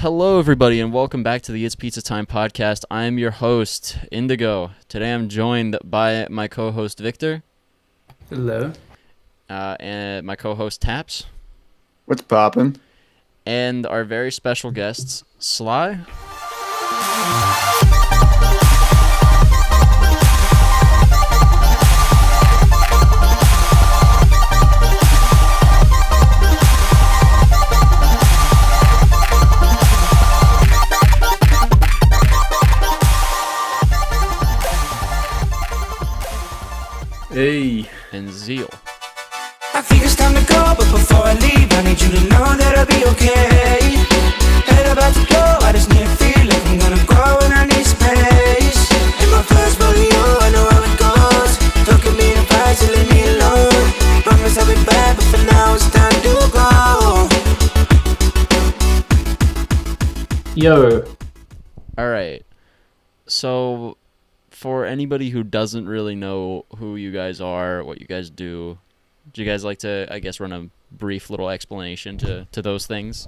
Hello, everybody, and welcome back to the It's Pizza Time podcast. I am your host, Indigo. Today I'm joined by my co-host, Victor. Hello. And my co-host, Taps. What's poppin'? And our very special guests, Sly. Hey. And Zeal. I think it's time to go, but before I leave, I need you to know that I'll be okay. Head about to blow, I just need to feel like I'm gonna grow and I need space. In my first rodeo, I know how it goes. Don't give me advice and leave me alone. Promise I'll be back, but for now it's time to go. Yo. All right. So, for anybody who doesn't really know who you guys are, what you guys do, would you guys like to, I guess, run a brief little explanation to those things?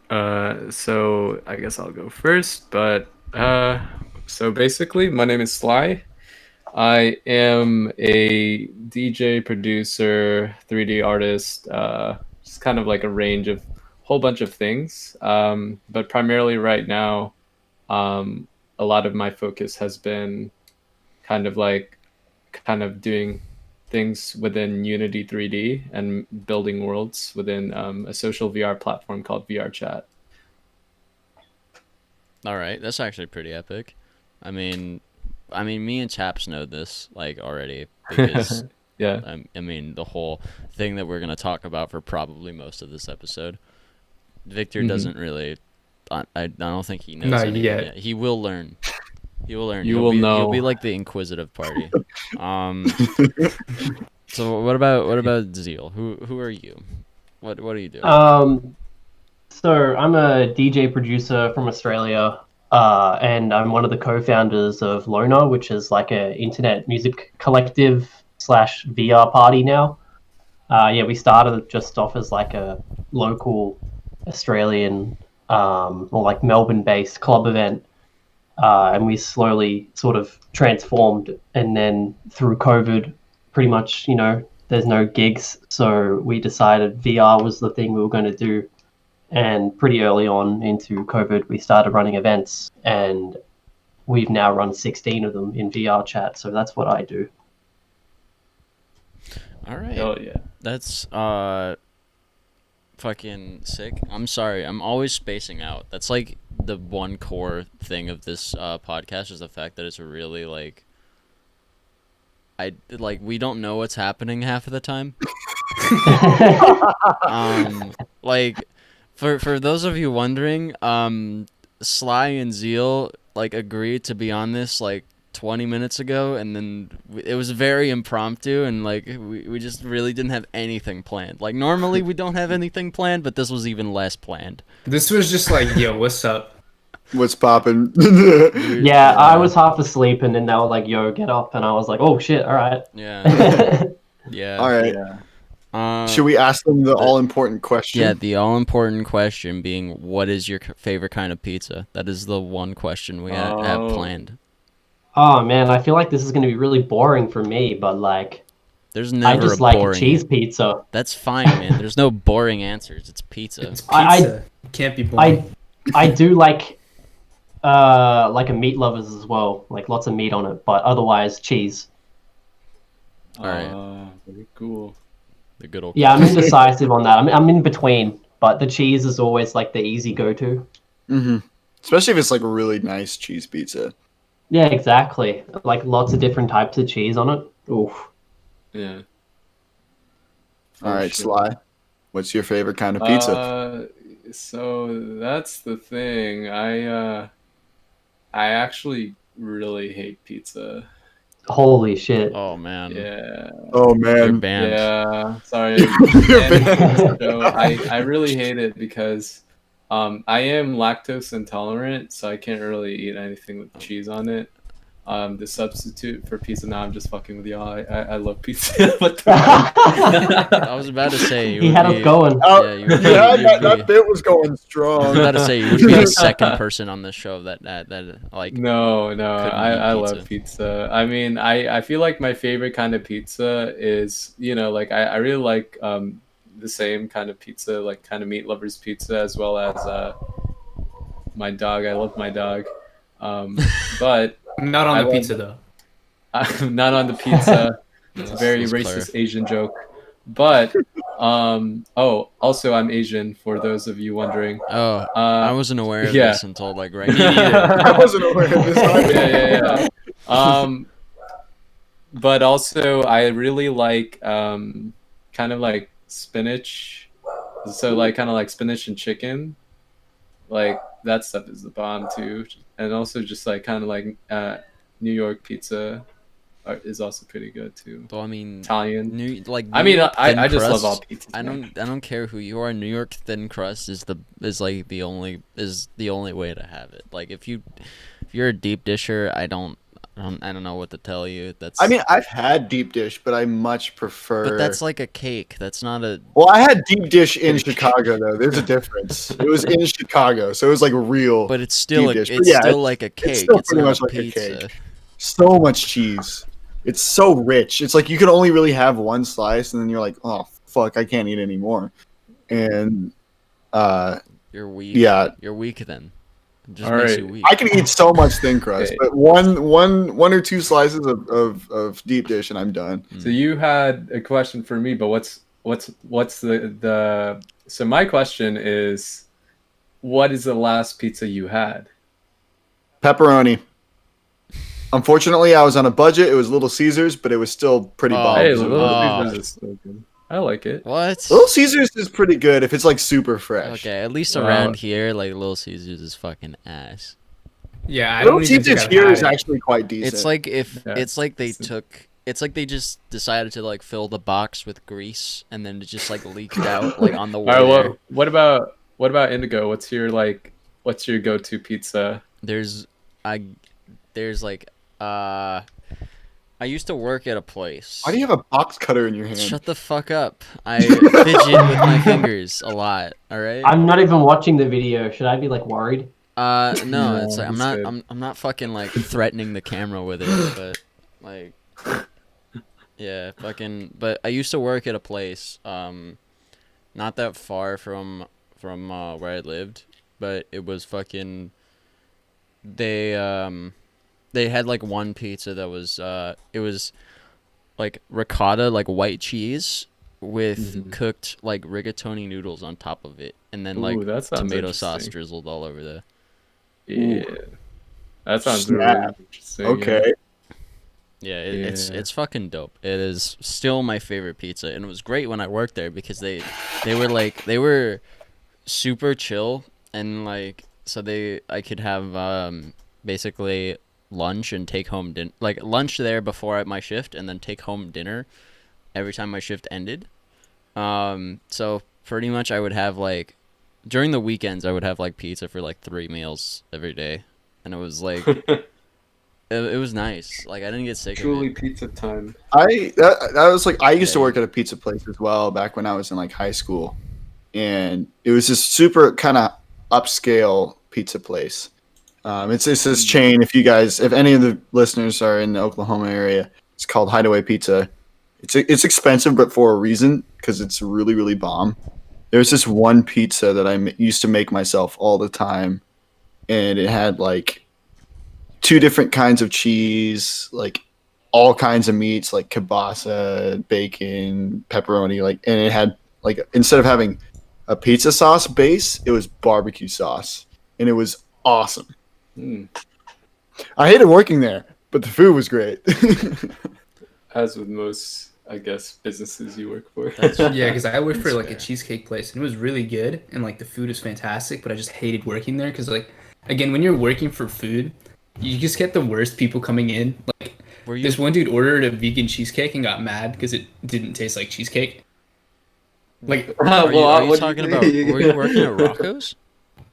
So I guess I'll go first, but so basically my name is Sly. I am a DJ, producer, 3D artist, just kind of like a range of whole bunch of things. But primarily right now, a lot of my focus has been kind of doing things within Unity 3D and building worlds within a social VR platform called VRChat. All right, that's actually pretty epic. I mean, me and Chaps know this already because Yeah. I mean the whole thing that we're gonna talk about for probably most of this episode. Victor doesn't really. I don't think he knows Not anything yet. He will learn. He will learn. You He'll will be, know. He'll be like the inquisitive party. So what about Zeal? Who are you? What do you do? So I'm a DJ producer from Australia, and I'm one of the co-founders of Loner, which is like a internet music collective slash VR party now. We started just off as like a local Australian, or like Melbourne-based club event, and we slowly sort of transformed. And then through COVID, pretty much, there's no gigs, so we decided VR was the thing we were going to do. And pretty early on into COVID, we started running events, and we've now run 16 of them in VRChat. So that's what I do. All right. Oh yeah. That's fucking sick. I'm sorry. I'm always spacing out. That's like the one core thing of this podcast is the fact that it's really we don't know what's happening half of the time. For those of you wondering, Sly and Zeal agreed to be on this 20 minutes ago, and then it was very impromptu, and we just really didn't have anything planned. Normally we don't have anything planned, but this was even less planned. This was just like, yo, what's up? What's poppin'? Yeah, I was half asleep, and then they were like, "Yo, get up," and I was like, "Oh shit, all right." Yeah. Yeah. All right. Yeah. Should we ask them the all-important question? Yeah, the all-important question being, what is your favorite kind of pizza? That is the one question we have planned. Oh man, I feel like this is going to be really boring for me, but There's never I just a like boring cheese pizza. That's fine, man. There's no boring answers. It's pizza. It's pizza. It can't be boring. I do like a meat lovers as well, like lots of meat on it, but otherwise cheese. All right. Very cool. The good old. Yeah, I'm indecisive on that. I'm in between, but the cheese is always like the easy go-to. Especially if it's like a really nice cheese pizza. Yeah, exactly. Like lots of different types of cheese on it. Oof. Yeah. All right, shit. Sly. What's your favorite kind of pizza? So that's the thing. I actually really hate pizza. Holy shit. Oh man. Yeah. Oh You're man. banned. Yeah. Sorry. You're banned. So I really hate it because I am lactose intolerant, so I can't really eat anything with cheese on it. the substitute for pizza. Now I'm just fucking with y'all. I love pizza. What the I was about to say you He would had be, us going. Oh, Yeah, you would yeah, be, that bit was going I was strong. about to say you would be the second person on this show that like. No, Couldn't I eat love pizza. I mean, I feel like my favorite kind of pizza is, like I really like the same kind of pizza, like kind of meat lovers pizza, as well as my dog. I love my dog. But Not on I the love- pizza though. I'm not on the pizza. It's a very Let's racist Asian joke. But also I'm Asian for those of you wondering. Oh, I wasn't aware of yeah. this until like right now. I wasn't aware of this. Yeah. But also I really like kind of like spinach. So like kind of like spinach and chicken. Like that stuff is the bomb too. And also just like kind of like New York pizza is also pretty good too. Well, I mean, Italian. New I mean, York thin I just love crust, all pizzas. I don't care who you are. New York thin crust is the only way to have it. Like if you're a deep disher, I don't know what to tell you. I mean, I've had deep dish, but I much prefer. But that's like a cake. That's not a. Well, I had deep dish in Chicago though. There's a difference. It was in Chicago, so it was like real. But it's still deep dish. it's Yeah, still like a cake. It's still It's pretty not much a like pizza. a cake. So much cheese. It's so rich. It's like you can only really have one slice, and then you're like, oh fuck, I can't eat anymore. And You're weak. yeah, You're weak then. It just All makes right. you weak. I can eat so much thin crust, Okay. but one or two slices of deep dish, and I'm done. So you had a question for me, but what's the so my question is, what is the last pizza you had? Pepperoni. Unfortunately, I was on a budget. It was Little Caesars, but it was still pretty Oh, bomb. Hey, So Little Oh. Caesars is so good. I like it. What? Little Caesars is pretty good if it's like super fresh. Okay, at least Wow. around here, like Little Caesars is fucking ass. Yeah, I Little don't even think Caesars I've here had is it. actually quite decent. It's like if Yeah, it's like they it's- took. It's like they just decided to like fill the box with grease and then it just like leaked out like on the way All right, there. what about Indigo? What's your go-to pizza? There's like I used to work at a place. Why do you have a box cutter in your hand? Shut the fuck up. I fidget with my fingers a lot, all right? I'm not even watching the video. Should I be like worried? No, No, it's like I'm it's not good. I'm not fucking like threatening the camera with it, but like yeah, fucking but I used to work at a place not that far from where I lived, but it was fucking they had like one pizza that was it was like ricotta, like white cheese with cooked like rigatoni noodles on top of it and then like Ooh, that sounds tomato sauce interesting. drizzled all over the Yeah, that sounds Snap. really interesting. Okay. Yeah, Yeah. it's fucking dope. It is still my favorite pizza, and it was great when I worked there because they were super chill and like so I could have basically lunch and take home dinner, like lunch there before my shift, and then take home dinner every time my shift ended. So pretty much I would have like during the weekends I would have like pizza for like 3 meals every day, and it was like. It was nice. Like I didn't get sick Truly of it. pizza time. That was like I used to Yeah. work at a pizza place as well back when I was in like high school, and it was this super kind of upscale pizza place. It's this chain. If any of the listeners are in the Oklahoma area, it's called Hideaway Pizza. It's expensive, but for a reason because it's really really bomb. There's this one pizza that I used to make myself all the time, and it had like 2 different kinds of cheese, like all kinds of meats, like kielbasa, bacon, pepperoni, like, and it had like instead of having a pizza sauce base, it was barbecue sauce, and it was awesome. Mm. I hated working there, but the food was great. As with most, I guess, businesses you work for. Yeah, because I worked for That's like a fair. cheesecake place and it was really good and like the food was fantastic, but I just hated working there because like again when you're working for food, you just get the worst people coming in. Like Were you this one dude ordered a vegan cheesecake and got mad because it didn't taste like cheesecake. Like Are you what do talking you about? think? Were you working at Rocco's?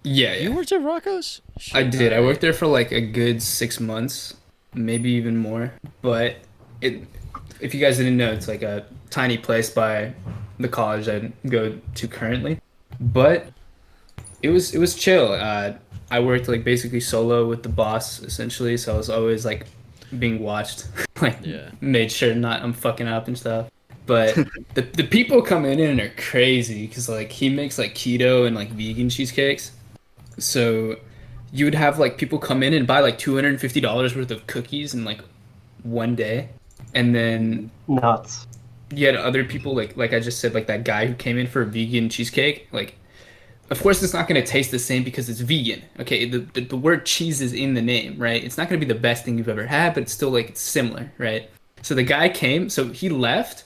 yeah, You yeah. worked at Rocco's? I did. I worked there for like a good 6 months. maybe even more. But it, if you guys didn't know, it's like a tiny place by the college I go to currently. But it was chill. I worked like basically solo with the boss essentially, so I was always like being watched, like Yeah. made sure not I'm fucking up and stuff. But the people coming in are crazy because like he makes like keto and like vegan cheesecakes. So you would have like people come in and buy like $250 worth of cookies in like one day, and then Nuts. you had other people like I just said, like that guy who came in for a vegan cheesecake. Like, of course, it's not going to taste the same because it's vegan. Okay, the word cheese is in the name, right? It's not going to be the best thing you've ever had, but it's still like it's similar, right? So the guy came, so he left,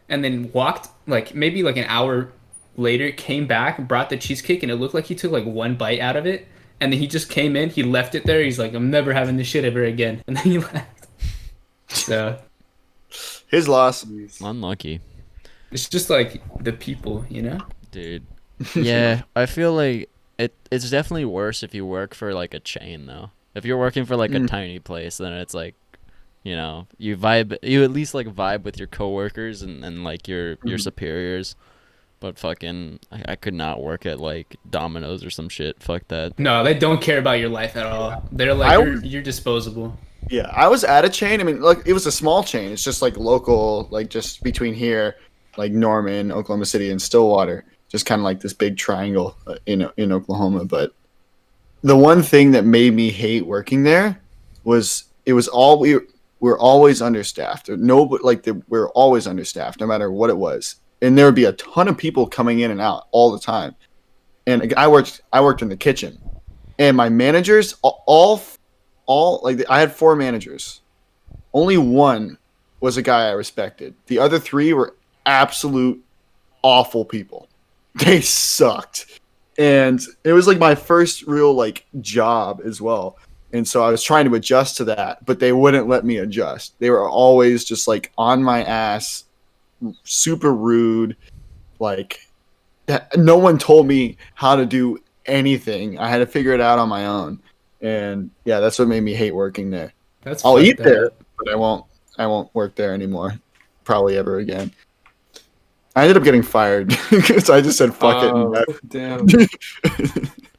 and then walked like maybe like an hour later, came back, brought the cheesecake, and it looked like he took like one bite out of it, and then he just came in, he left it there. He's like, I'm never having this shit ever again, and then he left. So His loss. Unlucky, it's just like the people, you know? dude. Yeah, I feel like it's definitely worse if you work for like a chain though. If you're working for like a tiny place, then it's like, you know, you at least like vibe with your coworkers and like your superiors. But fucking, I could not work at like Domino's or some shit. Fuck that. No, they don't care about your life at all. They're like, you're disposable. Yeah, I was at a chain. I mean, look, it was a small chain. It's just like local, like just between here, like Norman, Oklahoma City, and Stillwater. Just kind of like this big triangle in Oklahoma. But the one thing that made me hate working there was we're always understaffed. We're always understaffed, no matter what it was. And there would be a ton of people coming in and out all the time. And I worked in the kitchen, and my managers all like I had 4 managers. Only one was a guy I respected. The other 3 were absolute awful people. They sucked. And it was like my first real like job as well. And so I was trying to adjust to that, but they wouldn't let me adjust. They were always just like on my ass, super rude. Like no one told me how to do anything. I had to figure it out on my own. And yeah, that's what made me hate working there. I'll eat there, but I won't work there anymore. Probably ever again. I ended up getting fired because I just said fuck it. And left. Damn.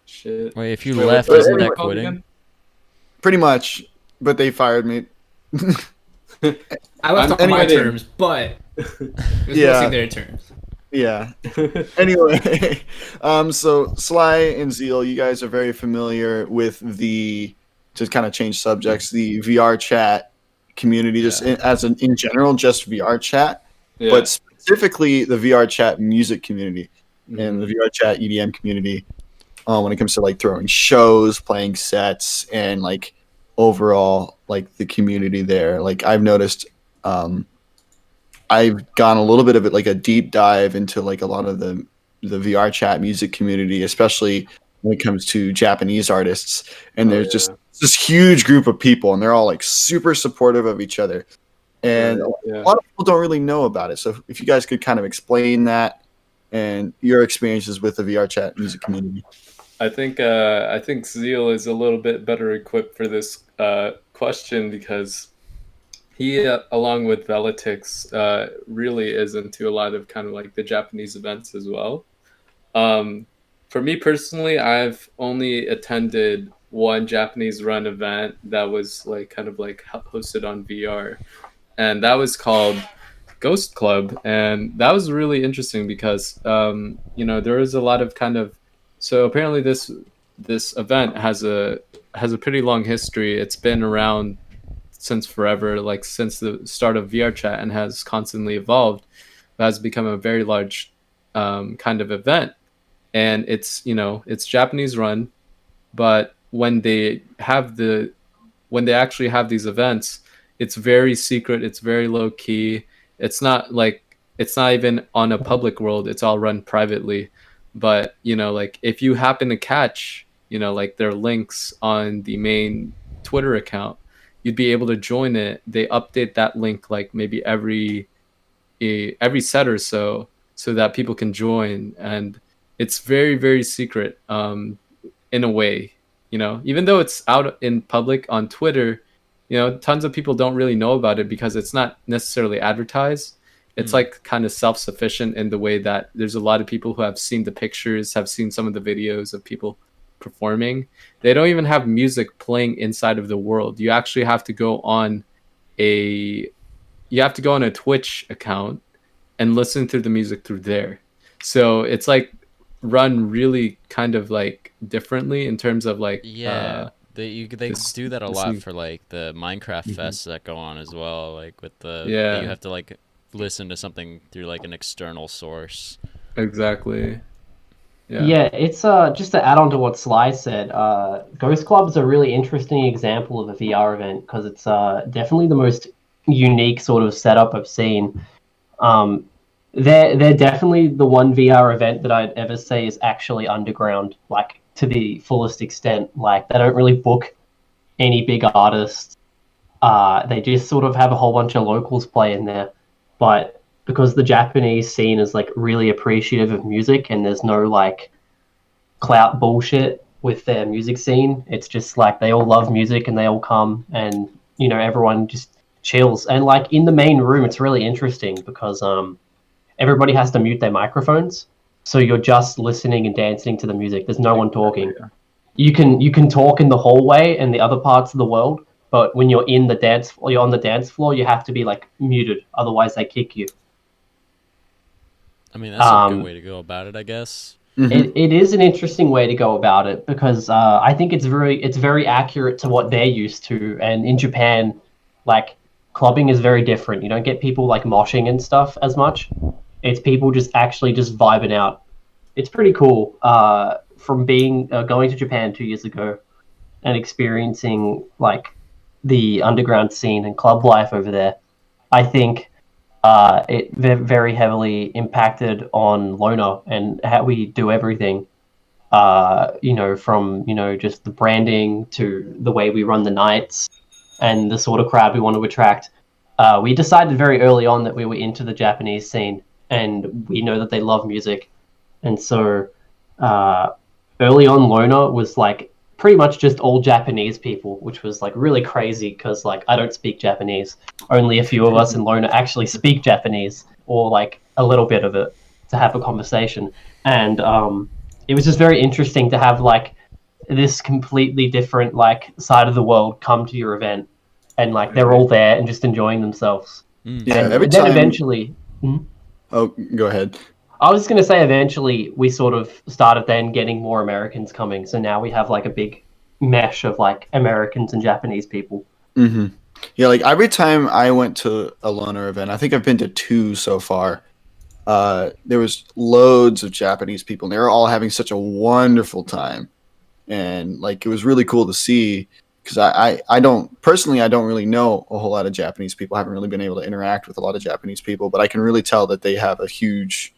Shit. Wait, if you left, isn't that quitting? Again? Pretty much, but they fired me. I left on my quitting. terms, but it was Yeah. mostly their terms. Yeah. Anyway, so Sly and Zeal, you guys are very familiar with to kind of change subjects, the VRChat community, just in general, just VRChat, Yeah. but specifically the VRChat music community and the VRChat EDM community. When it comes to like throwing shows, playing sets, and like overall like the community there, like I've noticed, I've gone a little bit of it like a deep dive into like a lot of the VRChat music community, especially when it comes to Japanese artists. And there's just this huge group of people, and they're all like super supportive of each other. And a lot of people don't really know about it. So if you guys could kind of explain that and your experiences with the VRChat music community. I think Zeal is a little bit better equipped for this question because he, along with Veletix, really is into a lot of kind of like the Japanese events as well. For me personally, I've only attended one Japanese run event that was like kind of like hosted on VR, and that was called Ghost Club, and that was really interesting because there was a lot of kind of, so apparently this event has a pretty long history. It's been around since forever, like since the start of VRChat, and has constantly evolved. It has become a very large kind of event, and it's Japanese run, but when they actually have these events, it's very secret, it's very low key. It's not even on a public world, it's all run privately. But like if you happen to catch like their links on the main Twitter account, you'd be able to join it. They update that link like maybe every set or so that people can join, and it's very, very secret in a way. Even though it's out in public on Twitter, tons of people don't really know about it because it's not necessarily advertised. It's like kind of self-sufficient in the way that there's a lot of people who have seen the pictures, have seen some of the videos of people performing. They don't even have music playing inside of the world. You actually have to go on a Twitch account and listen to the music through there. So it's like run really kind of like differently in terms of like they do that a lot for like the Minecraft fests that go on as well, like with you have to like listen to something through like an external source. Exactly. Yeah, it's just to add on to what Sly said, Ghost Club's a really interesting example of a VR event because it's definitely the most unique sort of setup I've seen. They're definitely the one VR event that I'd ever say is actually underground, like to the fullest extent. Like they don't really book any big artists. They just sort of have a whole bunch of locals play in there. But because the Japanese scene is like really appreciative of music and there's no like clout bullshit with their music scene, it's just like they all love music and they all come and everyone just chills. And like in the main room, it's really interesting because everybody has to mute their microphones, so you're just listening and dancing to the music. There's no one talking. You can talk in the hallway and the other parts of the world, but when you're on the dance floor, you have to be like muted, otherwise they kick you. I mean, that's a good way to go about it, I guess. It is an interesting way to go about it because I think it's very accurate to what they're used to. And in Japan, like clubbing is very different. You don't get people like moshing and stuff as much. It's people just vibing out. It's pretty cool. From going to Japan 2 years ago and experiencing like the underground scene and club life over there, I think it very heavily impacted on Loner and how we do everything. From just the branding to the way we run the nights and the sort of crowd we want to attract. We decided very early on that we were into the Japanese scene, and we know that they love music, and so early on, Loner was like pretty much just all Japanese people, which was like really crazy because like I don't speak Japanese. Only a few of us in Loner actually speak Japanese, or like a little bit of it to have a conversation. And it was just very interesting to have like this completely different like side of the world come to your event, and like they're all there and just enjoying themselves. Yeah, and every then time. eventually. Oh, go ahead. I was going to say eventually we sort of started then getting more Americans coming. So now we have like a big mesh of like Americans and Japanese people. Mm-hmm. Yeah, like every time I went to a Loner event, I think I've been to 2 so far. There was loads of Japanese people, and they were all having such a wonderful time. And like it was really cool to see because I don't really know a whole lot of Japanese people. I haven't really been able to interact with a lot of Japanese people, but I can really tell that they have a huge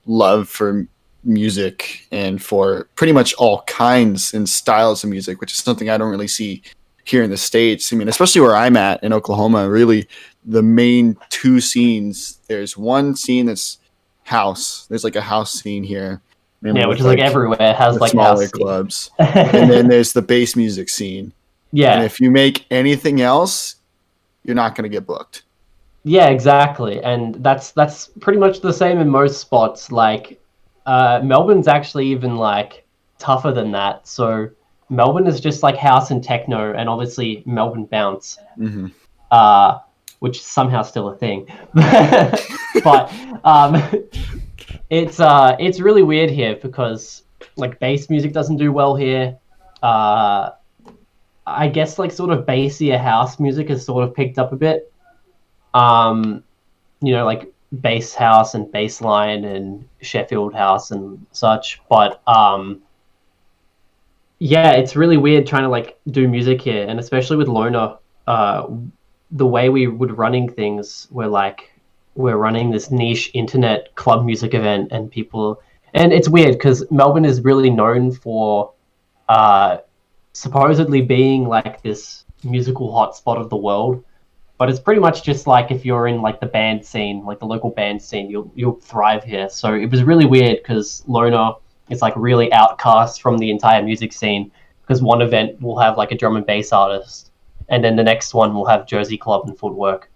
love for music and for pretty much all kinds and styles of music, which is something I don't really see here in the States. I mean, especially where I'm at in Oklahoma, really the main 2 scenes. There's one scene that's house. There's like a house scene here. Yeah, which is like everywhere. It has like smaller house clubs. And then there's the bass music scene. Yeah. And if you make anything else, you're not going to get booked. Yeah, exactly. And that's pretty much the same in most spots. Like Melbourne's actually even like tougher than that. So Melbourne is just like house and techno, and obviously Melbourne bounce, which is somehow still a thing. But it's really weird here because like bass music doesn't do well here. I guess like sort of bassier house music has sort of picked up a bit. Like bass house and bass line and Sheffield house and such. But yeah, it's really weird trying to like do music here, and especially with Loner, the way we would running things, we're running this niche internet club music event, and it's weird because Melbourne is really known for supposedly being like this musical hotspot of the world, but it's pretty much just like if you're in like the band scene, like the local band scene, you'll thrive here. So it was really weird because Loner is like really outcast from the entire music scene because one event will have like a drum and bass artist, and then the next one will have Jersey Club and Footwork,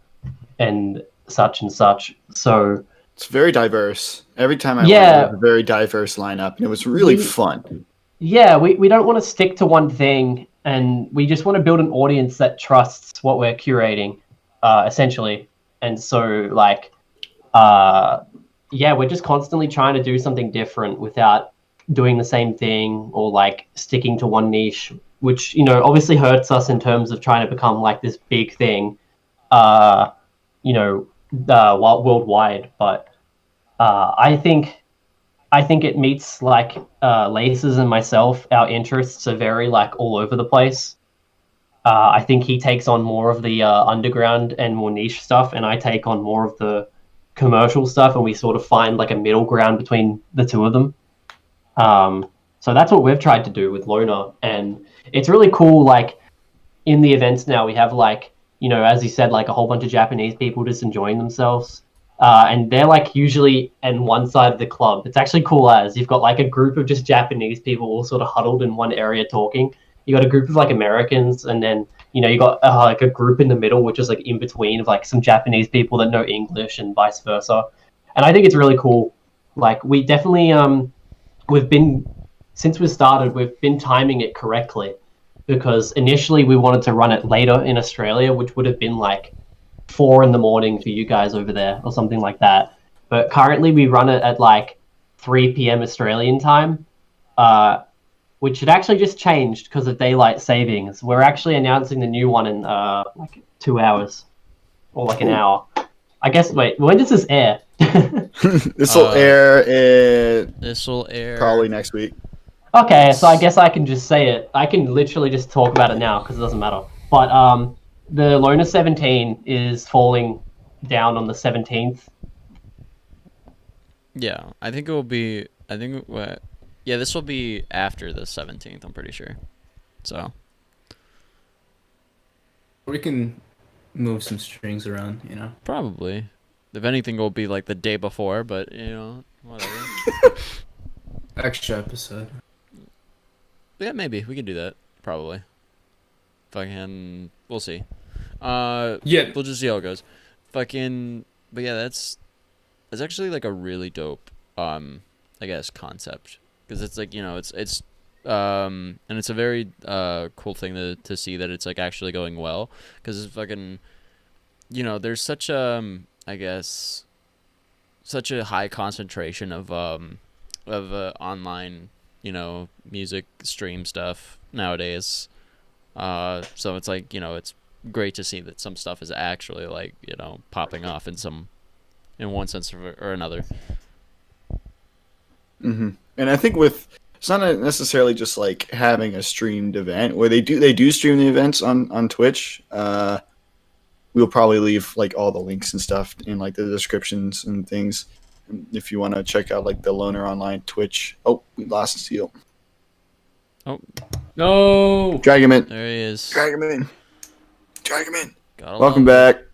and such and such. So It's very diverse. Every time I went, it was a very diverse lineup, and it was really fun. Yeah, we don't want to stick to one thing, and we just want to build an audience that trusts what we're curating, essentially. And so, like, yeah, we're just constantly trying to do something different without doing the same thing or like sticking to one niche, which, you know, obviously hurts us in terms of trying to become like this big thing, you know, worldwide. But I think it meets like Laces and myself. Our interests are very like all over the place. I think he takes on more of the underground and more niche stuff, and I take on more of the commercial stuff, and we sort of find like a middle ground between the two of them. So that's what we've tried to do with Loner, and it's really cool. Like in the events now, we have like, you know, as you said, like a whole bunch of Japanese people just enjoying themselves. And they're like usually in one side of the club. It's actually cool as you've got like a group of just Japanese people all sort of huddled in one area talking. You got a group of like Americans, and then, you know, you got like a group in the middle, which is like in between of like some Japanese people that know English and vice versa. And I think it's really cool. Like we definitely, since we started, we've been timing it correctly, because initially we wanted to run it later in Australia, which would have been like 4 a.m. for you guys over there or something like that. But currently we run it at like 3 p.m. Australian time, which had actually just changed because of daylight savings. We're actually announcing the new one in like 2 hours or like an hour. I guess, wait, when does this air? This will air probably next week. Okay, so I guess I can just say it. I can literally just talk about it now because it doesn't matter. But the Loner 17 is falling down on the 17th. Yeah, I think it will be. Yeah, this will be after the 17th. I'm pretty sure. So We can move some strings around, you know. probably, if anything, it will be like the day before. But you know, whatever. Extra episode. Yeah, maybe we could do that. Probably. Fucking, we'll see. Yeah. We'll just see how it goes. Fucking, but yeah, that's actually like a really dope, I guess, concept, because it's like, you know, it's and it's a very cool thing to see that it's like actually going well, because it's fucking, you know, there's such I guess, such a high concentration of online, you know, music stream stuff nowadays. So it's like, you know, it's great to see that some stuff is actually like, you know, popping off in one sense or another. Mm-hmm. And I think it's not necessarily just like having a streamed event where they do stream the events on Twitch. We'll probably leave like all the links and stuff in like the descriptions and things, if you want to check out like the Loner Online Twitch. Oh, we lost Zeal. Oh No, Drag him in. there he is. Drag him in. Drag him in. Gotta Welcome love back.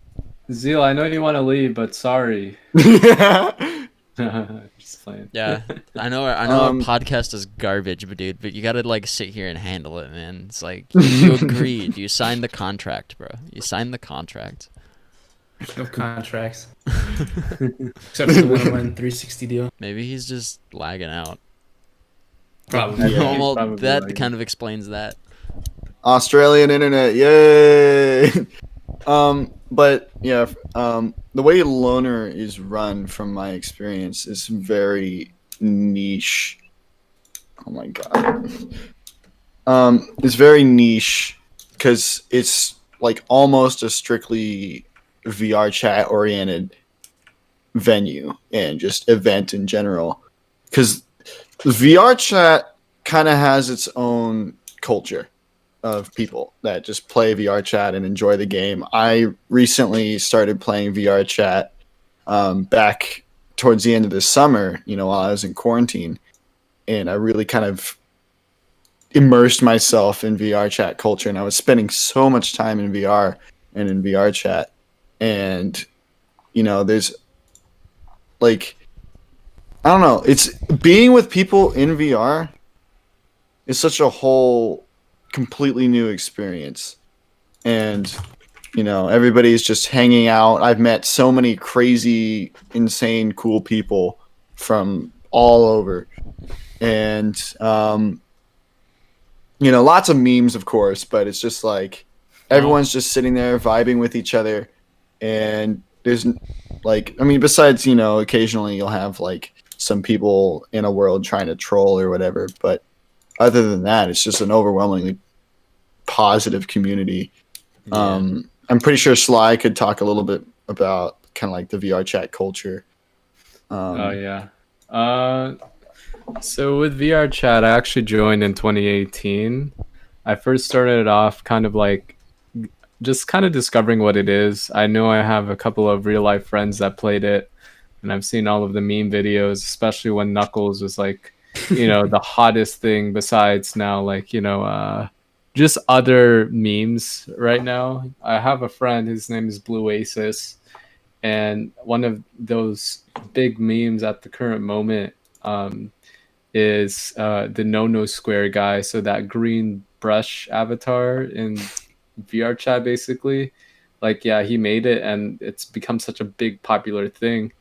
Zeal, I know you want to leave, but sorry. Just playing. Yeah, I know our podcast is garbage, but you gotta like sit here and handle it, man. It's like you agreed, you signed the contract, bro. You signed the contract. No contracts. Except for the 101 360 deal. Maybe he's just lagging out. Probably. Yeah, Well, probably that lagging. kind of explains that. Australian internet, yay! But yeah, the way Loner is run, from my experience, is very niche. Oh my god. It's very niche because it's like almost a strictly VRChat oriented venue and just event in general. Because VRChat kind of has its own culture of people that just play VRChat and enjoy the game. I recently started playing VRChat back towards the end of the summer, you know, while I was in quarantine, and I really kind of immersed myself in VRChat culture, and I was spending so much time in VR and in VRChat, and you know, there's like, I don't know, it's being with people in VR is such a whole completely new experience. and everybody's just hanging out. I've met so many crazy, insane, cool people from all over, and lots of memes, of course, but it's just like everyone's just sitting there vibing with each other, and there's besides occasionally you'll have like some people in a world trying to troll or whatever, but other than that, it's just an overwhelmingly positive community. Yeah. I'm pretty sure Sly could talk a little bit about kind of like the VR chat culture. Oh yeah. So with VRChat, I actually joined in 2018. I first started off kind of like just kind of discovering what it is. I know I have a couple of real life friends that played it, and I've seen all of the meme videos, especially when Knuckles was like, the hottest thing besides now, like, just other memes right now. I have a friend, his name is Blue Aces, and one of those big memes at the current moment is the No Square guy. So that green brush avatar in VR chat, basically. Like, yeah, he made it, and it's become such a big popular thing.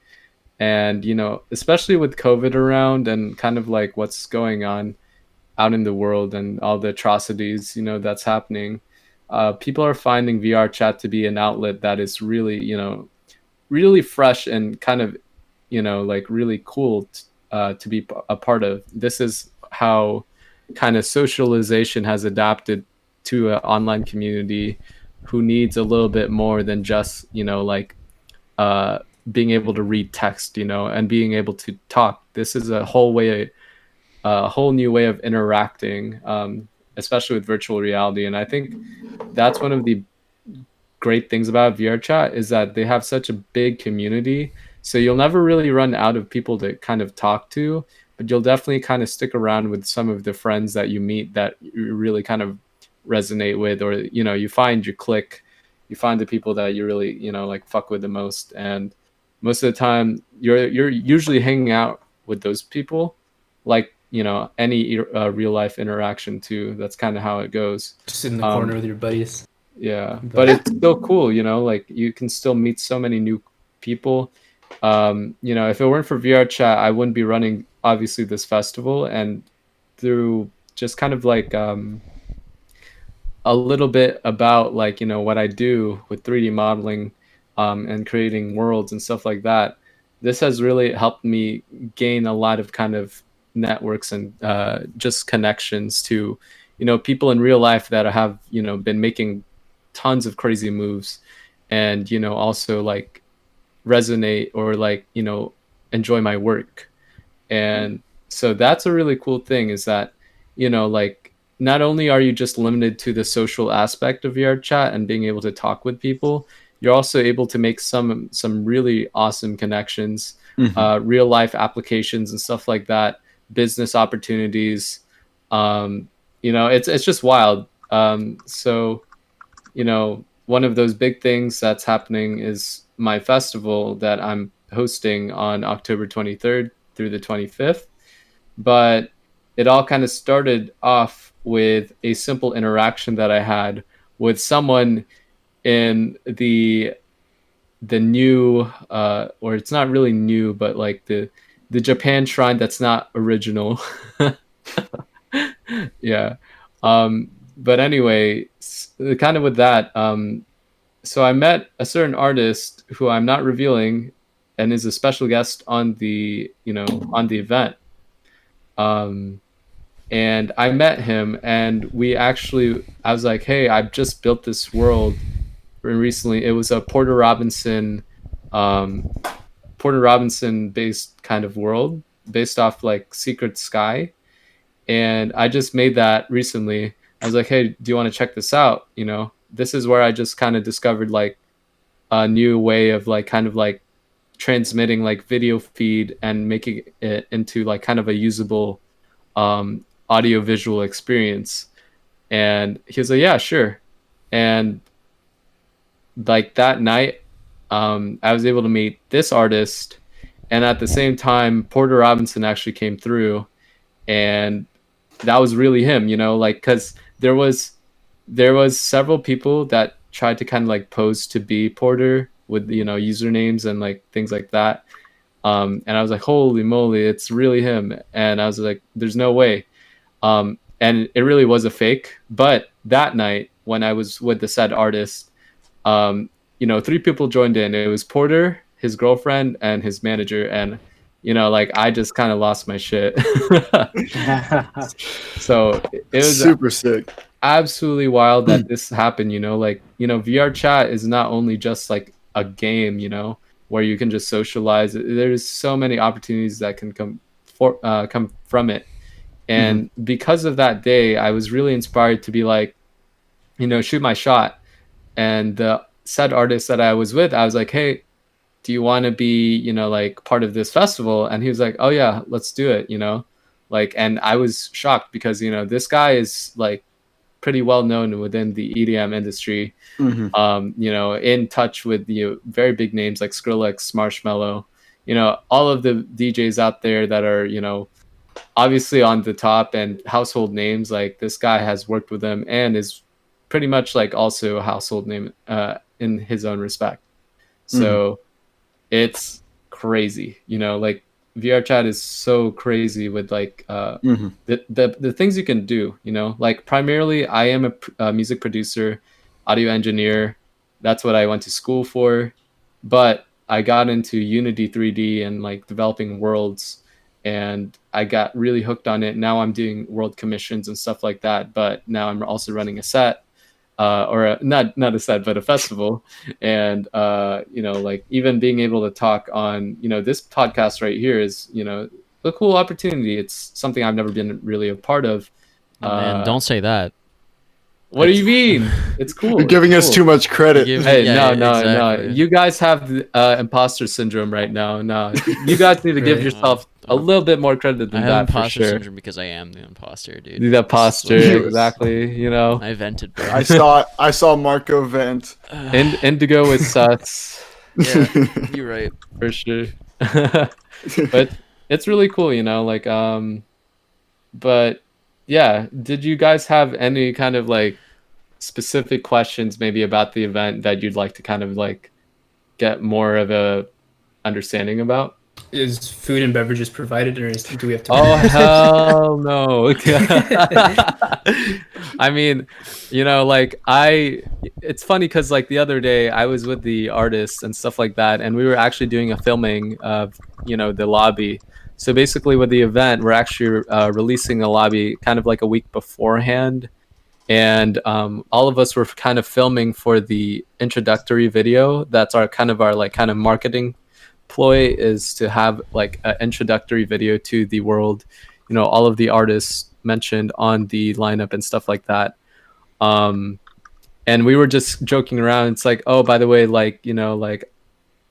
And especially with COVID around and kind of like what's going on out in the world and all the atrocities that's happening, people are finding VR chat to be an outlet that is really really fresh and kind of like really cool to be a part of. This is how kind of socialization has adapted to an online community who needs a little bit more than just like being able to read text and being able to talk. This is a whole new way of interacting, especially with virtual reality. And I think that's one of the great things about VRChat is that they have such a big community. So you'll never really run out of people to kind of talk to, but you'll definitely kind of stick around with some of the friends that you meet that you really kind of resonate with, or you find your clique, you find the people that you really like fuck with the most. And most of the time you're usually hanging out with those people, like any real life interaction too. That's kind of how it goes. Just sit in the corner with your buddies. Yeah, but it's still cool, like you can still meet so many new people. If it weren't for VRChat, I wouldn't be running obviously this festival. And through just kind of like a little bit about like what I do with 3D modeling and creating worlds and stuff like that, this has really helped me gain a lot of kind of networks and just connections to people in real life that have been making tons of crazy moves, and also like resonate or like enjoy my work. And so that's a really cool thing, is that like not only are you just limited to the social aspect of VR chat and being able to talk with people, you're also able to make some really awesome connections, real life applications and stuff like that, business opportunities. It's just wild. So one of those big things that's happening is my festival that I'm hosting on October 23rd through the 25th. But it all kind of started off with a simple interaction that I had with someone in the new or it's not really new, but like the Japan shrine that's not original. Yeah. But anyway, kind of with that, so I met a certain artist who I'm not revealing, and is a special guest on the event. And I met him, and I was like, hey, I've just built this world recently. It was a Porter Robinson based kind of world based off like Secret Sky. And I just made that recently. I was like, hey, do you want to check this out? This is where I just kind of discovered like a new way of like kind of like transmitting like video feed and making it into like kind of a usable audio visual experience. And he was like, yeah, sure. And like that night, I was able to meet this artist, and at the same time, Porter Robinson actually came through, and that was really him, like, because there was there was several people that tried to kind of like pose to be Porter with, you know, usernames and like things like that. And I was like, holy moly, it's really him. And I was like, there's no way. And it really was a fake. But that night when I was with the said artist, you know, 3 people joined in. It was Porter, his girlfriend, and his manager. And, you know, like I just kind of lost my shit. So it was super sick. absolutely wild that this happened, you know, like, you know, VRChat is not only just like a game, you know, where you can just socialize. There's so many opportunities that can come from it. And because of that day, I was really inspired to be like, you know, shoot my shot. And the said artist that I was with, I was like, hey, do you want to be, you know, like part of this festival? And he was like, oh yeah, let's do it, you know, like, and I was shocked because, you know, this guy is like pretty well known within the EDM industry, you know, in touch with the very big names like Skrillex, Marshmello, you know, all of the DJs out there that are, you know, obviously on the top and household names. Like this guy has worked with them and is pretty much like also a household name in his own respect. So it's crazy, you know, like VRChat is so crazy with like the things you can do, you know, like primarily I am a music producer, audio engineer. That's what I went to school for. But I got into Unity 3D and like developing worlds, and I got really hooked on it. Now I'm doing world commissions and stuff like that. But now I'm also running a set. Not a set, but a festival. And, you know, like even being able to talk on, you know, this podcast right here is, you know, a cool opportunity. It's something I've never been really a part of. Man, don't say that. What do you mean? It's cool. You're giving us too much credit. Hey, Yeah, no. exactly. You guys have imposter syndrome right now. No, you guys need to give yourself a little bit more credit than I have that for imposter sure. syndrome because I am the imposter, dude. The imposter, This is what it is. exactly. You know, I vented, bro. I saw Marco vent. Indigo is sus. Yeah, you're right. For sure. But it's really cool, you know, like but yeah, did you guys have any kind of like specific questions maybe about the event that you'd like to kind of like get more of a understanding about? Is food and beverages provided, or do we have to? Oh hell no. I mean, you know, like it's funny because like the other day I was with the artists and stuff like that, and we were actually doing a filming of, you know, the lobby. So basically with the event, we're actually releasing a lobby kind of like a week beforehand. And all of us were kind of filming for the introductory video. That's our kind of marketing ploy, is to have like an introductory video to the world, you know, all of the artists mentioned on the lineup and stuff like that. And we were just joking around. It's like, oh, by the way, like, you know, like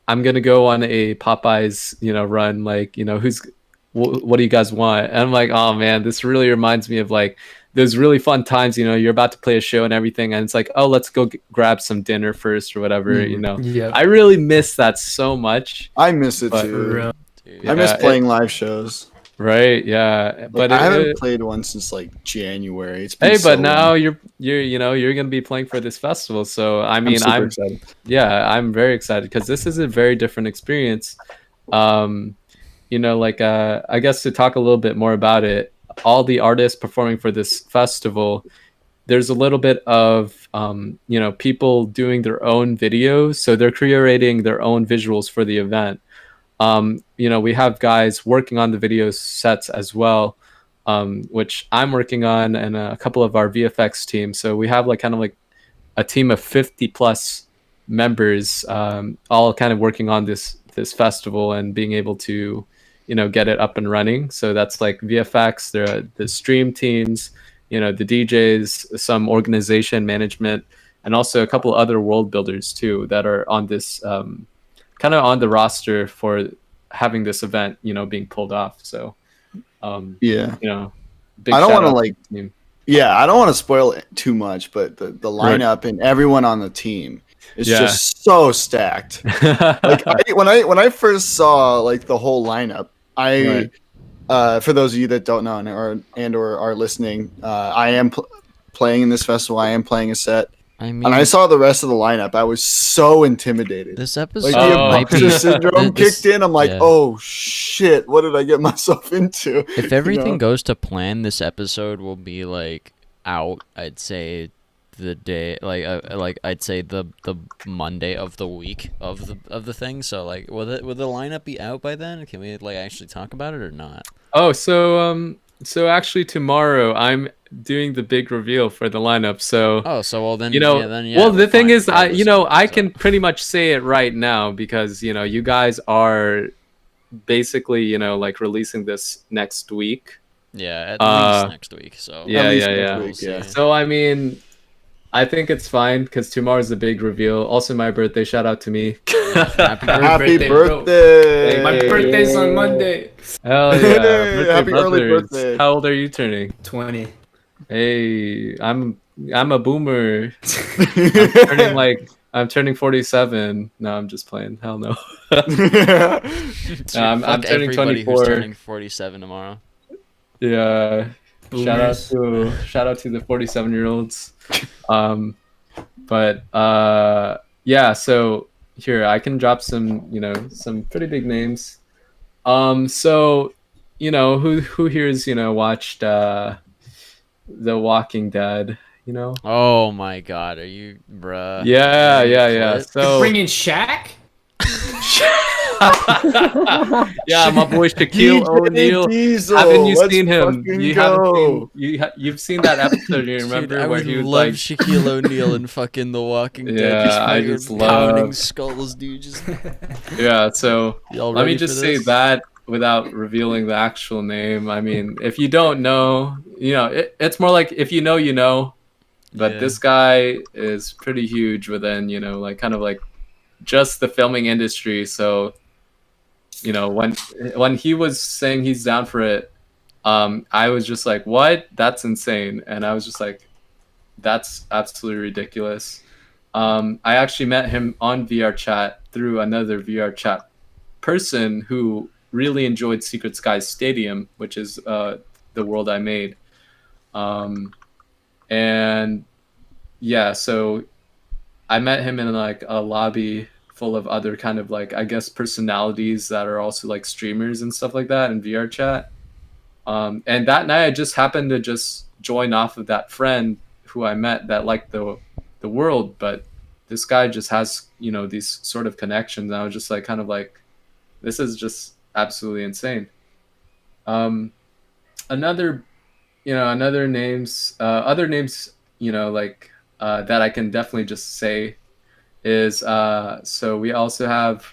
I'm gonna go on a Popeyes, you know, run, like, you know, what do you guys want? And I'm like, oh man, this really reminds me of like those really fun times, you know, you're about to play a show and everything, and it's like, oh, let's go grab some dinner first or whatever, you know. Yeah. I really miss that so much. I miss it But- too. Dude. I miss Yeah, playing live shows. Right, yeah. But But I haven't played one since like January. It's been hey, so but now long. you know, you're gonna be playing for this festival. So I I'm mean, super excited. yeah, I'm very excited because this is a very different experience. You know, like I guess to talk a little bit more about it, all the artists performing for this festival, there's a little bit of you know, people doing their own videos, so they're curating their own visuals for the event. You know, we have guys working on the video sets as well, which I'm working on, and a couple of our VFX team. So we have like kind of like a team of 50 plus members, all kind of working on this festival and being able to, you know, get it up and running. So that's like VFX, the stream teams, you know, the DJs, some organization management, and also a couple other world builders too that are on this kind of on the roster for having this event, you know, being pulled off. So Yeah. you know, big I don't shout want to out like to the team. Yeah, I don't want to spoil it too much, but the lineup and everyone on the team is Yeah. just so stacked. Like when I first saw like the whole lineup, for those of you that don't know or are listening, I am playing in this festival. I am playing a set. I mean, And I saw the rest of the lineup. I was so intimidated. this Like episode the might be. imposter syndrome this- kicked in. I'm like, yeah. oh shit, what did I get myself into? If everything goes to plan, this episode will be like out. I'd say the day, like I'd say the Monday of the week of the thing. So like, will the lineup be out by then? Can we like actually talk about it or not? Oh, so actually tomorrow I'm doing the big reveal for the lineup. So Oh, so well then, you know, yeah, then, well, we're the thing fine is, I regardless. So- can pretty much say it right now because you guys are basically like releasing this next week. Yeah, at Uh, least next week. So Yeah, At least yeah, next yeah. week, yeah. So I mean, I think it's fine because tomorrow's the big reveal. Also, my birthday. Shout out to me. happy Happy birthday, bro. birthday! My birthday's on Monday. Hell yeah! Hey, Birthday happy early brothers. birthday. How old are you turning? 20. Hey, I'm a boomer. I'm turning 47. No, I'm just playing. Hell no. I'm Fuck turning everybody 24. who's turning 47 tomorrow. Yeah. Boomers. Shout out to the 47-year-olds. But yeah, so here I can drop some pretty big names. So who here's watched The Walking Dead, Oh my god, are you, bruh? Yeah. Clip? So Bringing Shaq? yeah, my boy Shaquille O'Neal. Diesel, Haven't you let's seen him? fucking You go. you've seen that episode, you remember, Dude, I where would he was love like, Shaquille O'Neal and fucking The Walking Dead. Yeah, I fucking just pounding love- skulls, dude. Just yeah. So y'all let me ready for just say this? that without revealing the actual name. I mean, if you don't know, it's more like if you know, you know. But Yeah. this guy is pretty huge within, like kind of like just the filming industry. So, when he was saying he's down for it, I was just like, what? That's insane. And I was just like, that's absolutely ridiculous. I actually met him on VRChat through another VRChat person who really enjoyed Secret Skies Stadium, which is the world I made. And yeah, so I met him in like a lobby full of other kind of like, I guess, personalities that are also like streamers and stuff like that in VRChat. And that night I just happened to just join off of that friend who I met that liked the world, but this guy just has, these sort of connections. And I was just like, kind of like, this is just absolutely insane. Other names, that I can definitely just say is, so we also have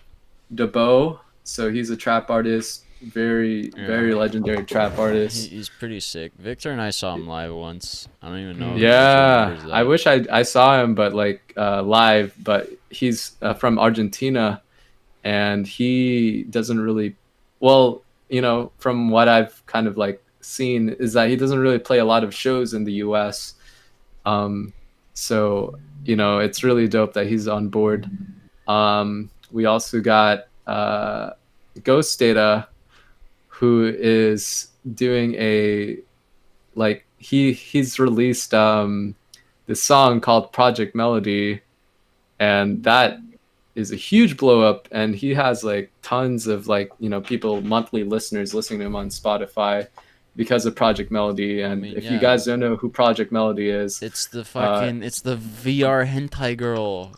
Debo. So he's a trap artist, very legendary trap artist. He's pretty sick. Victor and I saw him live once. I don't even know. if he Yeah, remembers that. I wish I saw him, but like live. But he's from Argentina, and he doesn't really, well, from what I've kind of like seen, is that he doesn't really play a lot of shows in the U.S. So it's really dope that he's on board. We also got Ghost Data, who is doing he's released this song called Project Melody, and that is a huge blow up, and he has like tons of people, monthly listeners listening to him on Spotify because of Project Melody. And if you guys don't know who Project Melody is, It's the fucking. It's the VR hentai girl.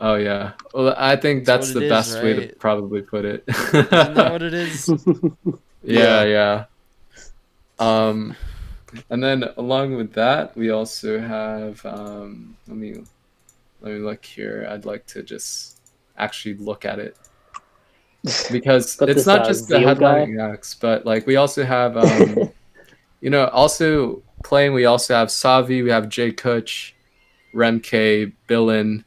oh yeah, well, I think That's that's what the it is, best way to right? probably put it. Isn't that what it is? Yeah. And then along with that, we also have let me look here. I'd like to just actually look at it because Got it's this, not just the Zeal guy. headlining acts, but like we also have also playing. We also have Savi. We have Jay Kutch, Remke, Billin.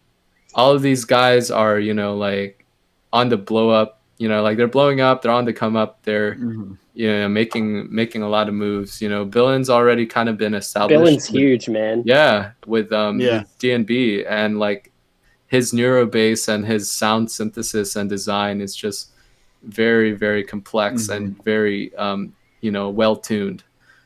All of these guys are like on the blow up. Like they're blowing up. They're on the come up. They're making a lot of moves. Billin's already kind of been established. Billin's huge, man. Yeah, with Yeah. D&B, and like his neuro bass and his sound synthesis and design is just very, very complex and very well tuned.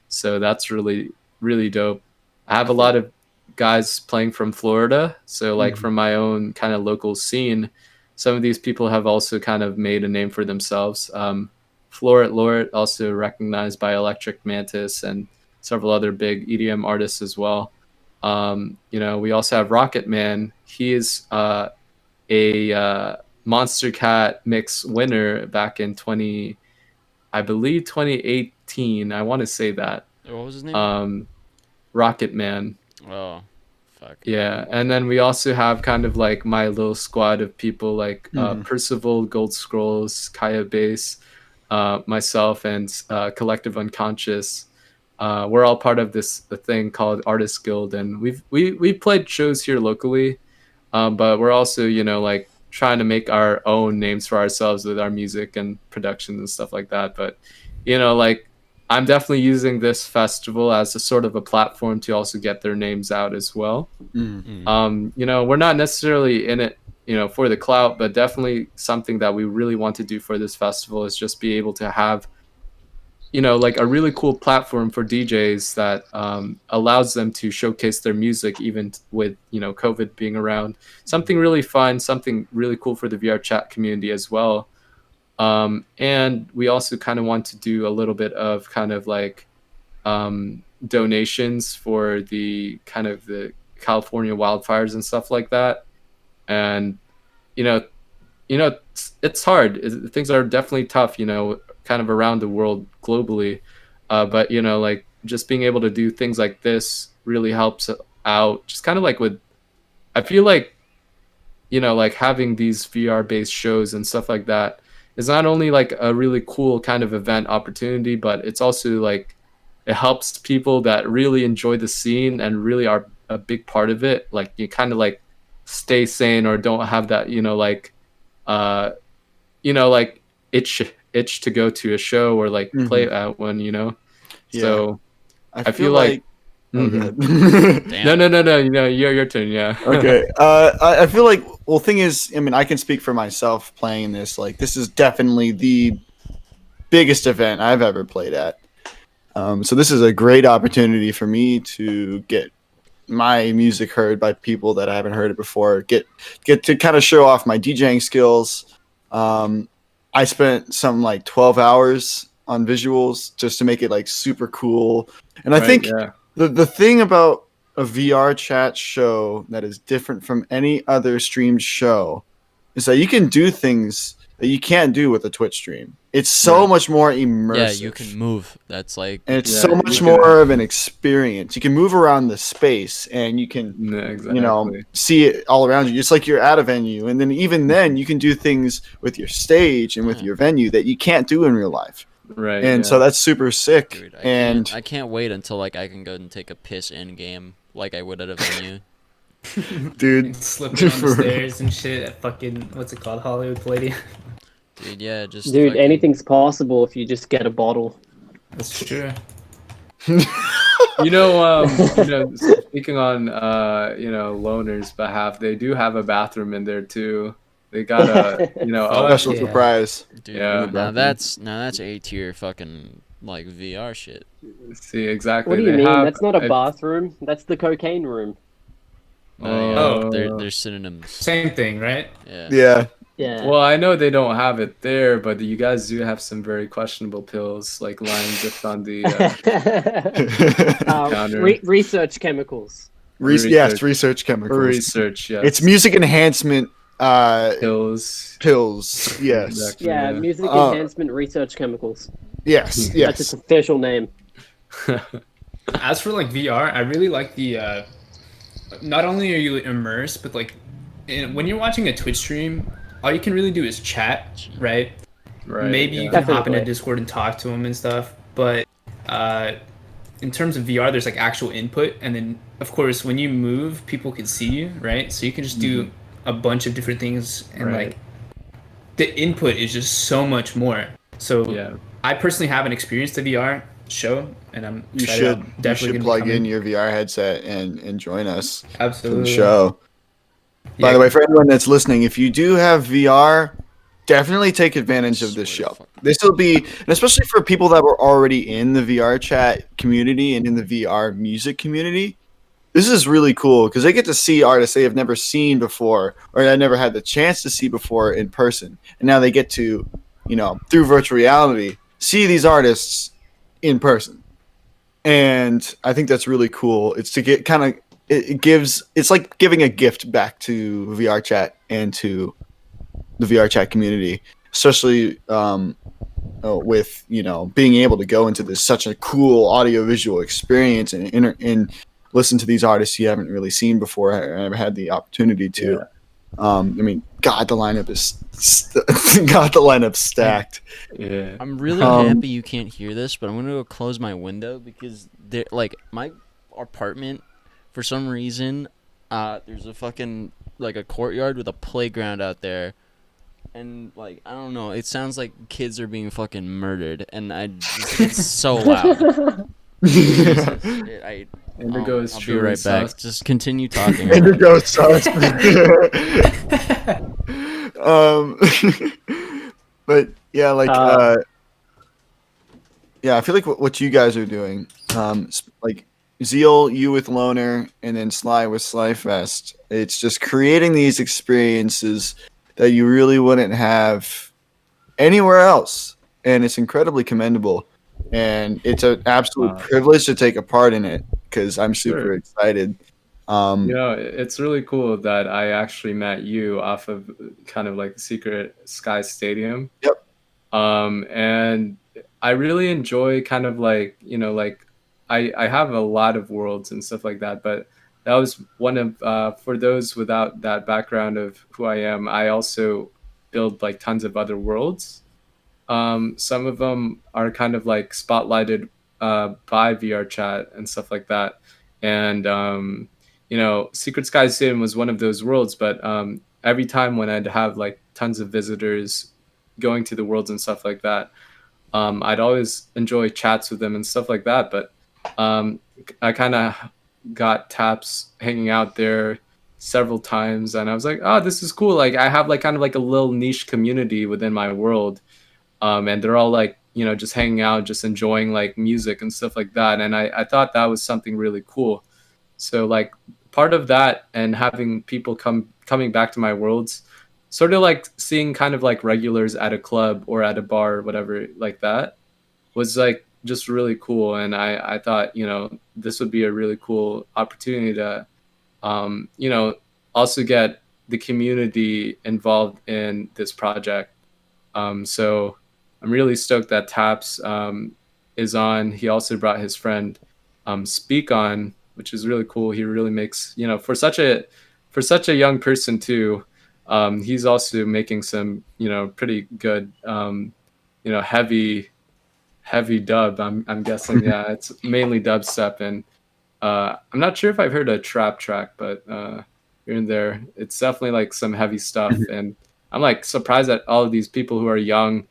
So that's really, really dope. I have a lot of guys playing from Florida. So like from my own kind of local scene, some of these people have also kind of made a name for themselves. Floret Loret, also recognized by Electric Mantis and several other big EDM artists as well. We also have Rocket Man. He is a Monster Cat mix winner back in 2018. I want to say that. What was his name? Rocket Man. Oh, fuck. Yeah, and then we also have kind of like my little squad of people like Percival, Gold Scrolls, Kaya Base, myself, and Collective Unconscious. We're all part of this thing called Artist Guild, and we've played shows here locally, but we're also like trying to make our own names for ourselves with our music and production and stuff like that. But like I'm definitely using this festival as a sort of a platform to also get their names out as well. We're not necessarily in it for the clout, but definitely something that we really want to do for this festival is just be able to have like a really cool platform for DJs that allows them to showcase their music even with COVID being around. Something really fun, something really cool for the VRChat community as well. And we also kind of want to do a little bit of kind of like donations for the kind of the California wildfires and stuff like that. And it's hard. Things are definitely tough, kind of around the world globally. But like just being able to do things like this really helps out. Just kind of like I feel like like having these VR based shows and stuff like that is not only like a really cool kind of event opportunity, but it's also like it helps people that really enjoy the scene and really are a big part of it. Like you kind of like stay sane or don't have that like like itch to go to a show or like play at one. Yeah. So I feel like No, your turn. Yeah. Okay. I feel like, well, thing is, I mean, I can speak for myself playing this. Like, this is definitely the biggest event I've ever played at. So this is a great opportunity for me to get my music heard by people that I haven't heard it before. Get to kind of show off my DJing skills. I spent some like 12 hours on visuals just to make it like super cool. And I think the thing about a VRChat show that is different from any other streamed show is that you can do things that you can't do with a Twitch stream. It's so much more immersive. Yeah, you can move. That's like, and it's so much more of an experience. You can move around the space and you can, see it all around you. It's like you're at a venue. And then even then you can do things with your stage and with your venue that you can't do in real life. Right. And so that's super sick. dude, I can't wait until like I can go and take a piss in game like I would at a venue. dude, Slipping on the stairs and shit at fucking, what's it called, Hollywood Palladium. Dude, yeah, just Dude, fucking- anything's possible if you just get a bottle. That's true. speaking on loners' behalf, they do have a bathroom in there too. They got a special surprise. Dude, Yeah. now that's A tier fucking like VR shit. See, exactly. What do you They mean? have That's not a bathroom. That's the cocaine room. Oh, they're synonyms. Same thing, right? Yeah. Yeah. Yeah. Well, I know they don't have it there, but you guys do have some very questionable pills, like lying just on the counter. Research chemicals. Yes, research chemicals. Research, yes. It's music enhancement pills. Pills. Yes. Exactly, Yeah, music enhancement research chemicals. Yes. That's Yes. its official name. As for like VR, I really like the not only are you immersed, but like when you're watching a Twitch stream, all you can really do is chat, right? Right. Maybe you can hop into Definitely. Discord and talk to them and stuff, but in terms of VR, there's like actual input, and then of course when you move, people can see you, right? So you can just do a bunch of different things, and Right. like the input is just so much more. So Yeah. I personally haven't experienced the VR show, and I'm You excited. should I'm definitely plug gonna be in coming. your VR headset and join us for Absolutely. the show. By Yeah. the way, for anyone that's listening, if you do have VR, definitely take advantage of this Swear to show. fuck. This will be, and especially for people that were already in the VR chat community and in the VR music community, this is really cool because they get to see artists they have never seen before, or I never had the chance to see before in person, and now they get to, through virtual reality, see these artists in person. And I think that's really cool. It's to get kind of it's like giving a gift back to VRChat and to the VRChat community, especially with being able to go into this such a cool audiovisual experience and listen to these artists you haven't really seen before or ever had the opportunity to. Yeah. I mean, God, the lineup is God, the lineup's stacked. Yeah. I'm really happy you can't hear this, but I'm gonna go close my window because my apartment, for some reason, there's a fucking a courtyard with a playground out there, and I don't know, it sounds like kids are being fucking murdered, and it's so loud. Jesus, Indigo is I'll be truly right back. sus. Just continue talking. Indigo sus. But yeah, I feel like what you guys are doing, like Zeal, you with Loner, and then Sly with Slyfest, it's just creating these experiences that you really wouldn't have anywhere else, and it's incredibly commendable. And it's an absolute privilege to take a part in it because I'm super excited. It's really cool that I actually met you off of kind of like the Secret Sky Stadium. Yep. And I really enjoy kind of I have a lot of worlds and stuff like that, but that was one of for those without that background of who I am, I also build tons of other worlds. Some of them are kind of spotlighted by VRChat and stuff like that. And, Secret Sky Sim was one of those worlds, but every time when I'd have tons of visitors going to the worlds and stuff like that, I'd always enjoy chats with them and stuff like that. But I kind of got taps hanging out there several times, and I was like, oh, this is cool. I have kind of a little niche community within my world. And they're all just hanging out, just enjoying music and stuff like that. And I thought that was something really cool. So part of that and having people coming back to my worlds, sort of seeing kind of regulars at a club or at a bar or whatever like that, was just really cool. And I thought, this would be a really cool opportunity to, also get the community involved in this project. So I'm really stoked that Taps is on. He also brought his friend Speak on, which is really cool. He really makes, for such a young person too, he's also making some, pretty good, heavy dub. I'm guessing, yeah, it's mainly dubstep, and I'm not sure if I've heard a trap track, but here and there, it's definitely some heavy stuff. And I'm surprised at all of these people who are young,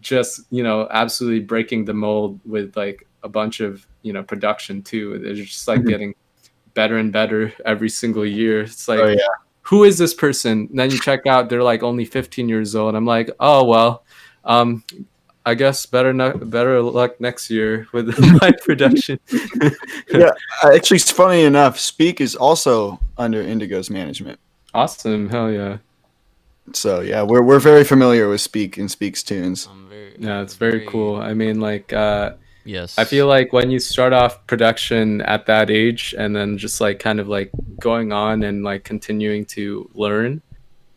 just absolutely breaking the mold with a bunch of production too. They're just getting better and better every single year. It's who is this person? And then you check out, they're only 15 years old. I'm like, oh well, I guess better luck next year with my production. Yeah, actually, funny enough, Speak is also under iNDiGO's management. Awesome, hell yeah. So yeah, we're very familiar with Speak and Speak's tunes. Yeah, it's very cool. I mean, yes, I feel when you start off production at that age and then just kind of going on and continuing to learn,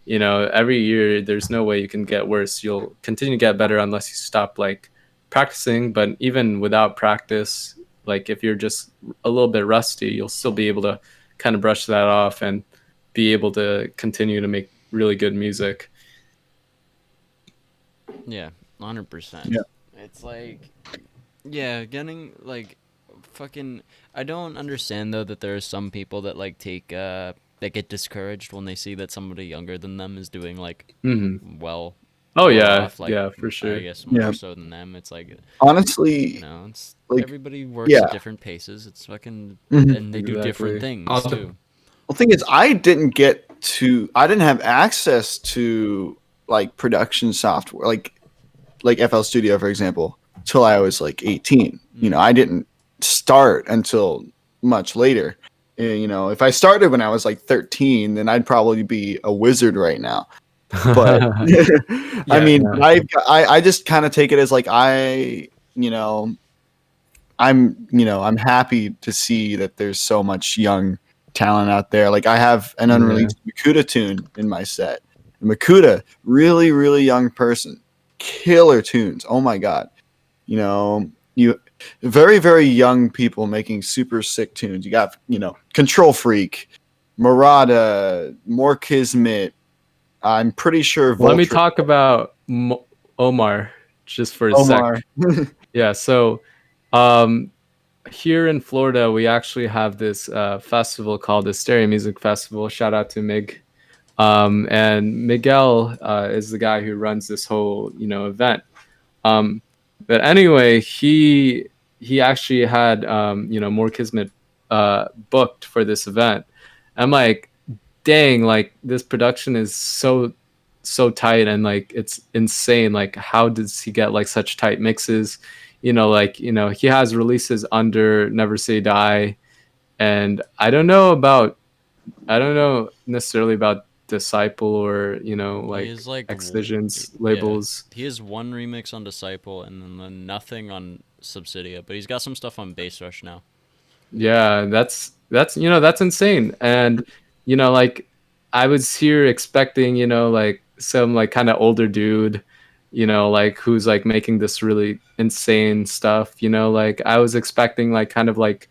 every year there's no way you can get worse. You'll continue to get better unless you stop practicing. But even without practice, if you're just a little bit rusty, you'll still be able to kind of brush that off and be able to continue to make really good music. Yeah, 100%. Yeah. It's getting fucking. I don't understand though that there are some people that take that get discouraged when they see that somebody younger than them is doing well. Oh yeah, off, yeah, for sure. I guess more so than them. It's honestly, it's everybody works at different paces. It's fucking and they do different things too. The thing is, I didn't have access to production software, like FL Studio, for example, till I was 18. I didn't start until much later. You know, if I started when I was like 13, then I'd probably be a wizard right now. But I mean, I just kind of take it as like you know, I'm happy to see that there's so much young talent out there. Like I have an unreleased Makuta tune in my set. Makuta, really, really young person, killer tunes. Oh my god, you know, you very, very young people making super sick tunes. You got, Control Freak, Murata, More Kismet. I'm pretty sure. Let me talk about Omar just for a Omar. sec. Yeah, so here in Florida, we actually have this festival called the Stereo Music Festival. Shout out to Mig. And Miguel is the guy who runs this whole, event. But anyway, he actually had, More Kismet booked for this event. I'm like, dang, like this production is so tight and like it's insane. Like how does he get like such tight mixes? He has releases under Never Say Die, and I don't know necessarily about Disciple or like Excision's labels. He has one remix on Disciple and then nothing on Subsidia, but he's got some stuff on Bass Rush now. Yeah, that's insane. And like I was here expecting like some like kind of older dude, like who's like making this really insane stuff. Like I was expecting like kind of like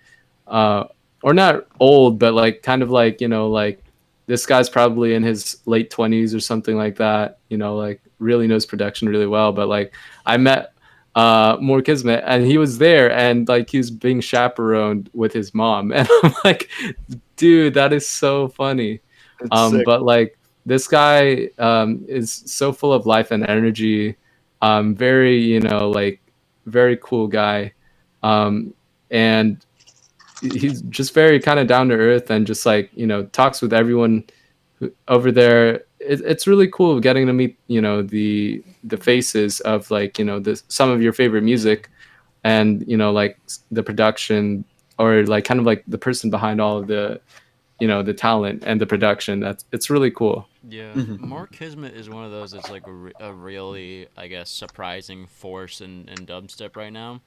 or not old, but like kind of like like this guy's probably in his late 20s or something like that, like really knows production really well. But like I met More Kismet and he was there and like he was being chaperoned with his mom, and I'm like, dude, that is so funny. But like this guy is so full of life and energy, very like very cool guy, and he's just very kind of down to earth and just like talks with everyone over there. It's really cool getting to meet the faces of like some of your favorite music, and like the production, or like kind of like the person behind all of the the talent and the production. It's really cool. Yeah, More Kismet is one of those that's like a really, I guess, surprising force in dubstep right now.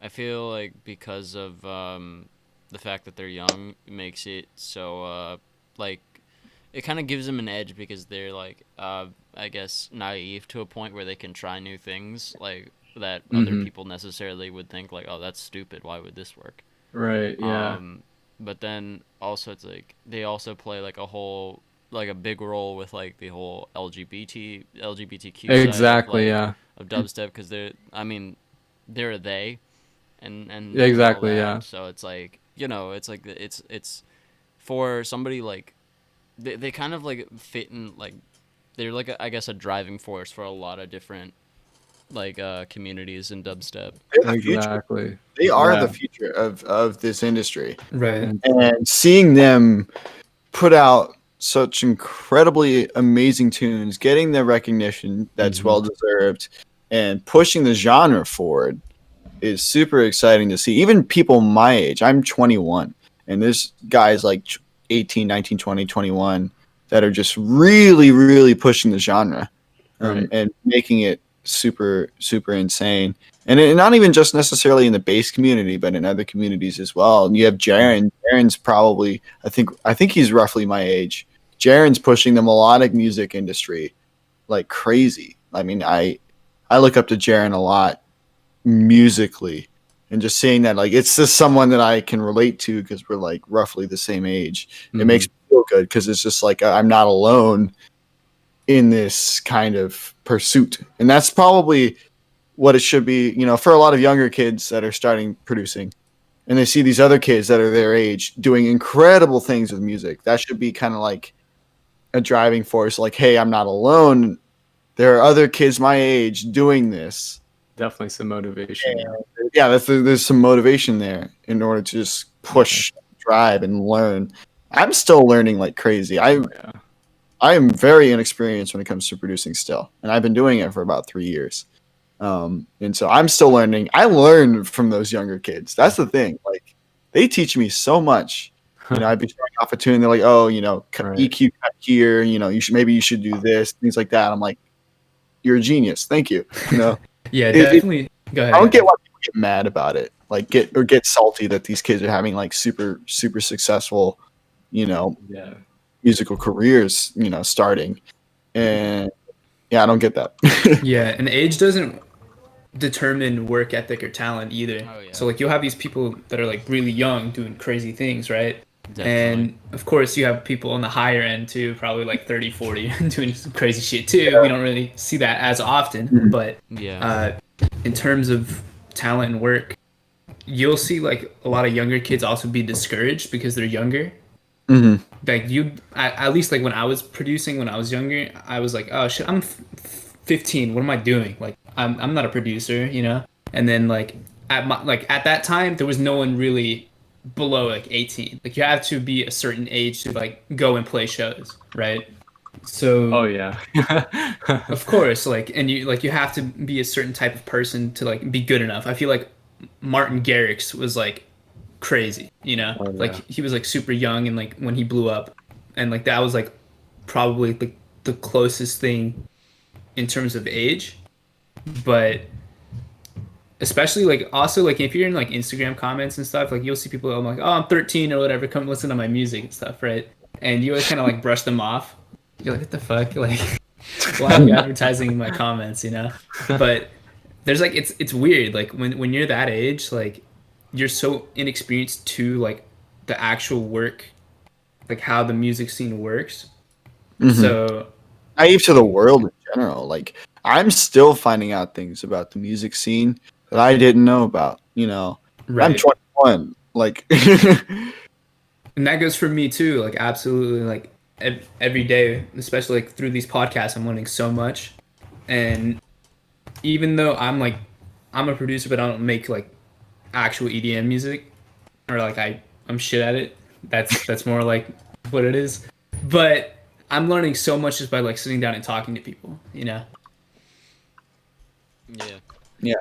I feel like because of the fact that they're young makes it so like it kind of gives them an edge because they're like I guess naive to a point where they can try new things like that other people necessarily would think like, oh, that's stupid, why would this work? Right. Yeah. But then also it's like they also play like a big role with like the whole LGBTQ exactly side of dubstep, because they're a they and exactly, yeah. So it's like it's for somebody like they kind of like fit in, like they're like I guess a driving force for a lot of different like communities in dubstep. Exactly. They are the future of this industry, right? And seeing them put out such incredibly amazing tunes, getting the recognition that's well deserved, and pushing the genre forward is super exciting to see. Even people my age, I'm 21, and there's guys like 18, 19, 20, 21 that are just really, really pushing the genre and making it super, super insane. And not even just necessarily in the bass community, but in other communities as well. And you have Jaren. Jaren's probably, I think he's roughly my age. Jaren's pushing the melodic music industry like crazy. I mean, I look up to Jaren a lot musically, and just seeing that, like, it's just someone that I can relate to because we're like roughly the same age. It makes me feel good because it's just like I'm not alone in this kind of pursuit. And that's probably what it should be, for a lot of younger kids that are starting producing, and they see these other kids that are their age doing incredible things with music. That should be kind of like a driving force, like, hey, I'm not alone. There are other kids my age doing this. Definitely some motivation. There's some motivation there in order to just push, drive, and learn. I'm still learning like crazy. I am very inexperienced when it comes to producing still, and I've been doing it for about 3 years. And so I'm still learning. I learn from those younger kids. That's the thing. Like, they teach me so much. I'd be starting off a tune, and they're like, "Oh, Right. EQ cut here. You should do this, things like that." I'm like, "You're a genius. Thank you." Yeah, It- definitely. Go ahead. I don't go get ahead. why people get mad about it, like get salty that these kids are having like super super successful, Yeah. musical careers, starting, and yeah, I don't get that. Yeah, and age doesn't determine work ethic or talent either. Oh, yeah. So like you'll have these people that are like really young doing crazy things, right? Definitely. And of course you have people on the higher end too, probably like 30, 40 doing some crazy shit too. We don't really see that as often, but Yeah. in terms of talent and work, you'll see like a lot of younger kids also be discouraged because they're younger. hmm Like at least like when I was producing when I was younger, I was like, oh shit, I'm 15. What am I doing? Like I'm not a producer, you know. And then like at that time, there was no one really below like 18. Like you have to be a certain age to like go and play shows, right? So Oh yeah. of course, like, and you have to be a certain type of person to like be good enough. I feel like Martin Garrix was like crazy, you know, Oh, yeah. like he was like super young and like when he blew up, and like that was like probably the closest thing in terms of age, but especially like also like if you're in like Instagram comments and stuff, like you'll see people I'm like, oh, I'm 13 or whatever, come listen to my music and stuff, right? And you always kind of like brush them off. You're like, what the fuck, like why are you advertising my comments, you know? But there's like it's weird like when you're that age, like you're so inexperienced to like the actual work, like how the music scene works. So Naive to the world in general. Like, I'm still finding out things about the music scene that I didn't know about. I'm right. 21. Like, And that goes for me too, like absolutely, like every day, especially like through these podcasts, I'm learning so much. And even though I'm a producer, but I don't make like actual EDM music, or like I'm shit at it. That's more like what it is. But I'm learning so much just by like sitting down and talking to people, you know. Yeah. yeah.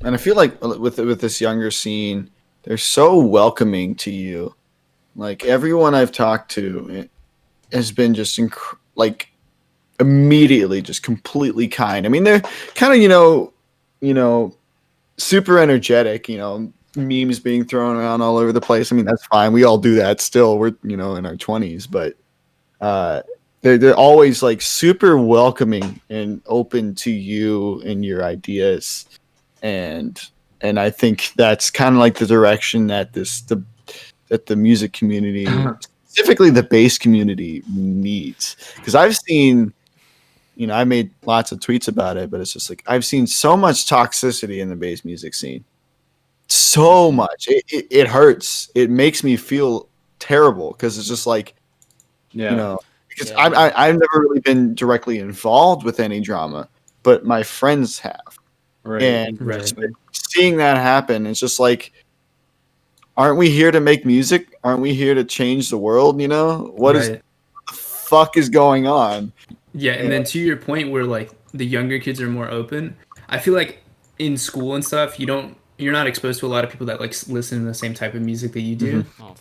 And I feel like with this younger scene, they're so welcoming to you. Like, everyone I've talked to has been just like immediately just completely kind. I mean, they're kind of, super energetic, memes being thrown around all over the place. I mean, that's fine. We all do that still. We're, in our 20s, but they're always like super welcoming and open to you and your ideas. And I think that's kind of like the direction that the music community, specifically the bass community, needs. Because I've seen, I made lots of tweets about it, but it's just like I've seen so much toxicity in the bass music scene. So much. It hurts. It makes me feel terrible because it's just like, Yeah. because Yeah. I've never really been directly involved with any drama, but my friends have. Right. And Right. seeing that happen, it's just like, aren't we here to make music? Aren't we here to change the world? What is Right. the fuck is going on? Yeah, and then to your point where like the younger kids are more open, I feel like in school and stuff, you're not exposed to a lot of people that like listen to the same type of music that you do. Oh,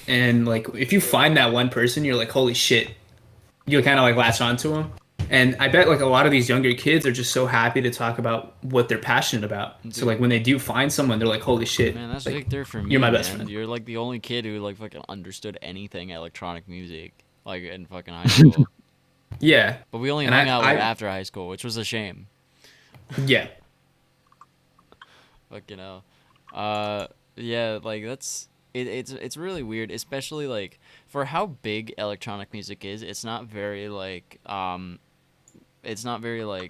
And like if you find that one person, you're like, holy shit, you kind of like latch onto them. And I bet like a lot of these younger kids are just so happy to talk about what they're passionate about. So like when they do find someone, they're like, holy shit, man, that's like, Victor for me. you're my best man. friend. You're like the only kid who like fucking understood anything electronic music, like in fucking high school. Yeah, But we only And hung I- out like I- after high school, which was a shame. yeah. Fucking hell. Yeah, like it's really weird, especially like for how big electronic music is. It's not very like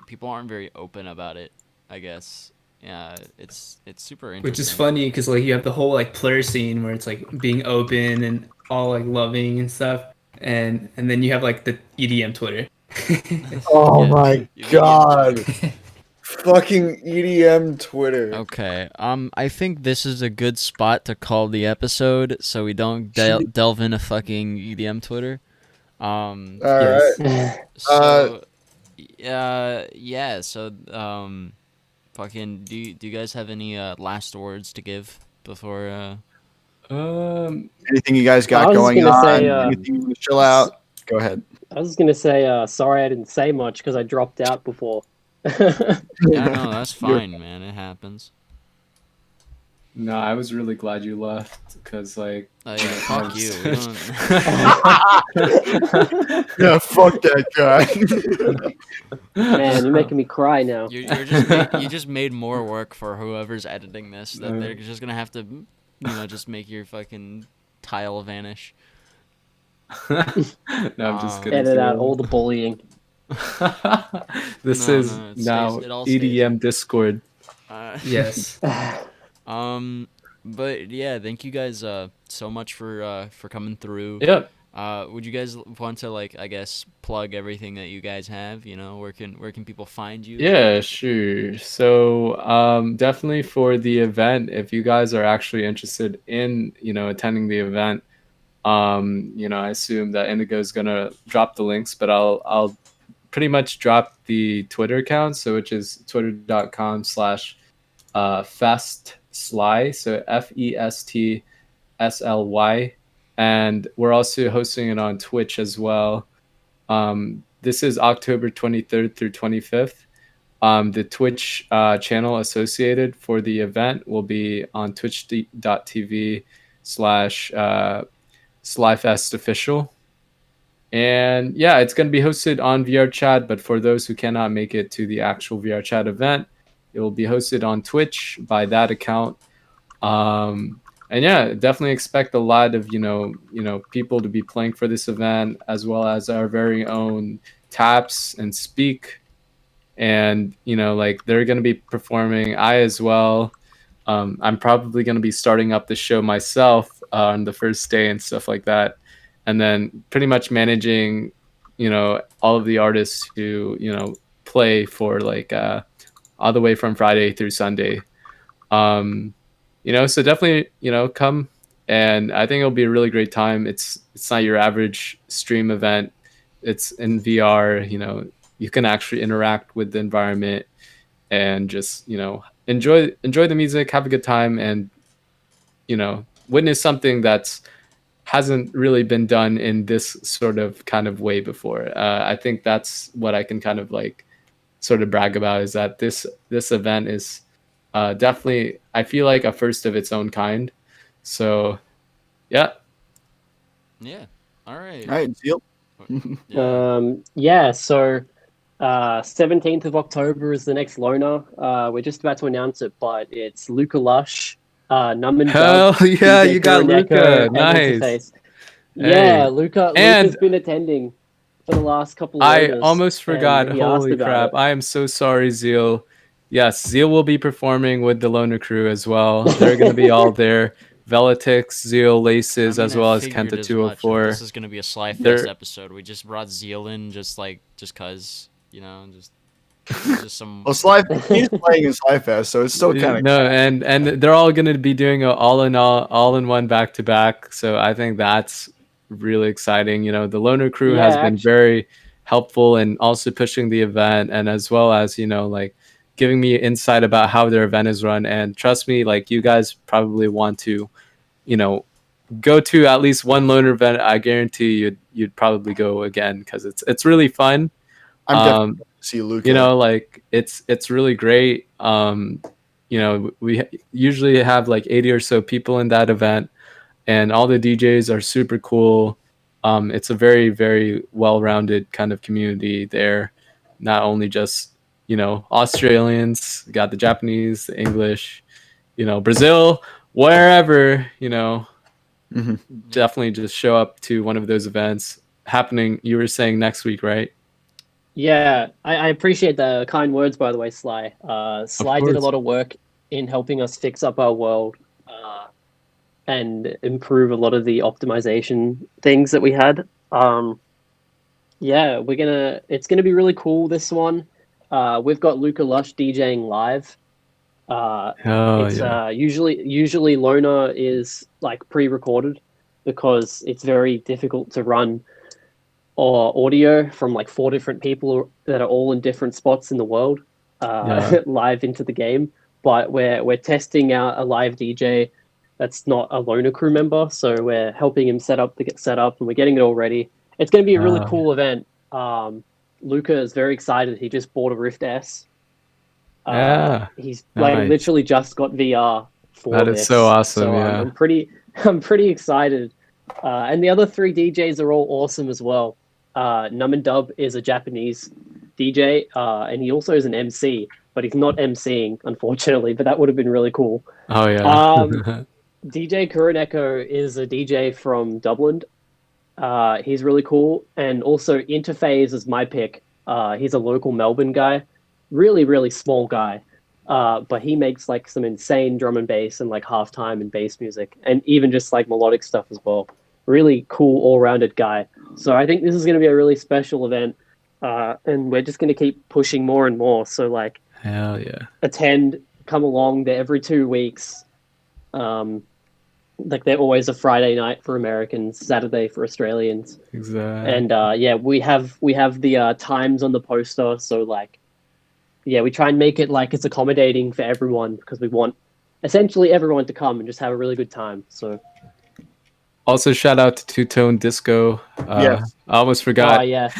people aren't very open about it, I guess. Yeah, it's super interesting. Which is funny because like you have the whole like Plur scene where it's like being open and all like loving and stuff, and then you have like the EDM Twitter. Oh Yeah. my You can god. Fucking EDM Twitter. Okay. I think this is a good spot to call the episode so we don't delve into fucking EDM Twitter. All Yes. right. So yeah, so fucking do you guys have any last words to give before Anything you guys I got was just going gonna on? say, Anything you want to chill out? Go ahead. I was just gonna say, sorry I didn't say much because I dropped out before. Yeah, no, that's You're- fine, man. It happens. No, I was really glad you left because, like, Oh yeah, fuck you. We don't... Yeah, fuck that guy. Man, you're making me cry now. You're you just made more work for whoever's editing this. That they're just gonna have to, just make your fucking tile vanish. No, I'm just kidding. Edit out all the bullying. This No, is no, it now stays- it all stays. EDM Discord. Yes. But yeah, thank you guys so much for coming through. Yep. Would you guys want to, like, I guess, plug everything that you guys have? Where can people find you? Yeah, sure. So, definitely for the event, if you guys are actually interested in, attending the event, I assume that Indigo is gonna drop the links, but I'll pretty much drop the Twitter account, so which is twitter.com/fest Sly, so FESTSLY, and we're also hosting it on Twitch as well. This is October 23rd through 25th. The Twitch channel associated for the event will be on twitch.tv/Slyfest official. And yeah, it's going to be hosted on VRChat, but for those who cannot make it to the actual VRChat event, it will be hosted on Twitch by that account. And yeah, definitely expect a lot of people to be playing for this event, as well as our very own Taps and Speak, and like they're going to be performing. I as well. I'm probably going to be starting up the show myself on the first day and stuff like that, and then pretty much managing all of the artists who play for like all the way from Friday through Sunday. So definitely, come, and I think it'll be a really great time. It's not your average stream event. It's in VR, you can actually interact with the environment and just, enjoy the music, have a good time, and, witness something that's hasn't really been done in this sort of kind of way before. I think that's what I can kind of like sort of brag about, is that this event is definitely, I feel like, a first of its own kind. So yeah. All right. Zeal. So 17th of October is the next loner. We're just about to announce it, but it's Luca Lush, Numb and Hell Doug, yeah, DJ you got Kuroneko, Luca. and Nice. Interface. Hey. Yeah, Luca's been attending for the last couple of I loners, almost forgot. and he asked Holy about crap. it. I am so sorry, Zeal. Yes, Zeal will be performing with the Loner crew as well. They're going to be all there. Velatix, Zeal, Laces, as well as Kenta 204. This is gonna be a Slyfest episode. We just brought Zeal in just cause, just some. Well, he's playing in Slyfest, so it's still kind of No, and they're all going to be doing an all-in-one back-to-back. So I think that's really exciting. The Loner crew has been very helpful and also pushing the event, and as well as like giving me insight about how their event is run. And trust me, like, you guys probably want to go to at least one Loner event. I guarantee you'd probably go again, because it's really fun. I'm definitely going to see Luca. Like it's really great. We usually have like 80 or so people in that event, and all the DJs are super cool. It's a very, very well-rounded kind of community there. Not only just Australians, got the Japanese, the English, Brazil, wherever, definitely just show up to one of those events happening. You were saying next week, right? Yeah, I appreciate the kind words, by the way, Sly. Sly did a lot of work in helping us fix up our world and improve a lot of the optimization things that we had. It's gonna be really cool, this one. We've got Luca Lush DJing live. Usually Loner is like pre-recorded, because it's very difficult to run audio from like 4 different people that are all in different spots in the world live into the game. But we're testing out a live DJ that's not a loner crew member. So we're helping him get set up, and we're getting it all ready. It's going to be a really cool event. Luca is very excited. He just bought a Rift S. He's like literally just got VR for that this. Is so awesome. So yeah, I'm pretty excited. And the other 3 DJs are all awesome as well. Num and Dub is a Japanese DJ, and he also is an MC, but he's not MCing, unfortunately. But that would have been really cool. Oh yeah. DJ Kuroneko is a DJ from Dublin. He's really cool, and also Interphase is my pick. He's a local Melbourne guy, really, really small guy, but he makes like some insane drum and bass and like halftime and bass music, and even just like melodic stuff as well. Really cool, all-rounded guy. So I think this is going to be a really special event, and we're just going to keep pushing more and more. So like, hell yeah, attend, come along. They're every 2 weeks. Like they're always a Friday night for Americans, Saturday for Australians. Exactly. And yeah, we have the times on the poster. So like, yeah, we try and make it like it's accommodating for everyone because we want essentially everyone to come and just have a really good time. So also shout out to Two Tone Disco. Yes. I almost forgot. Yes.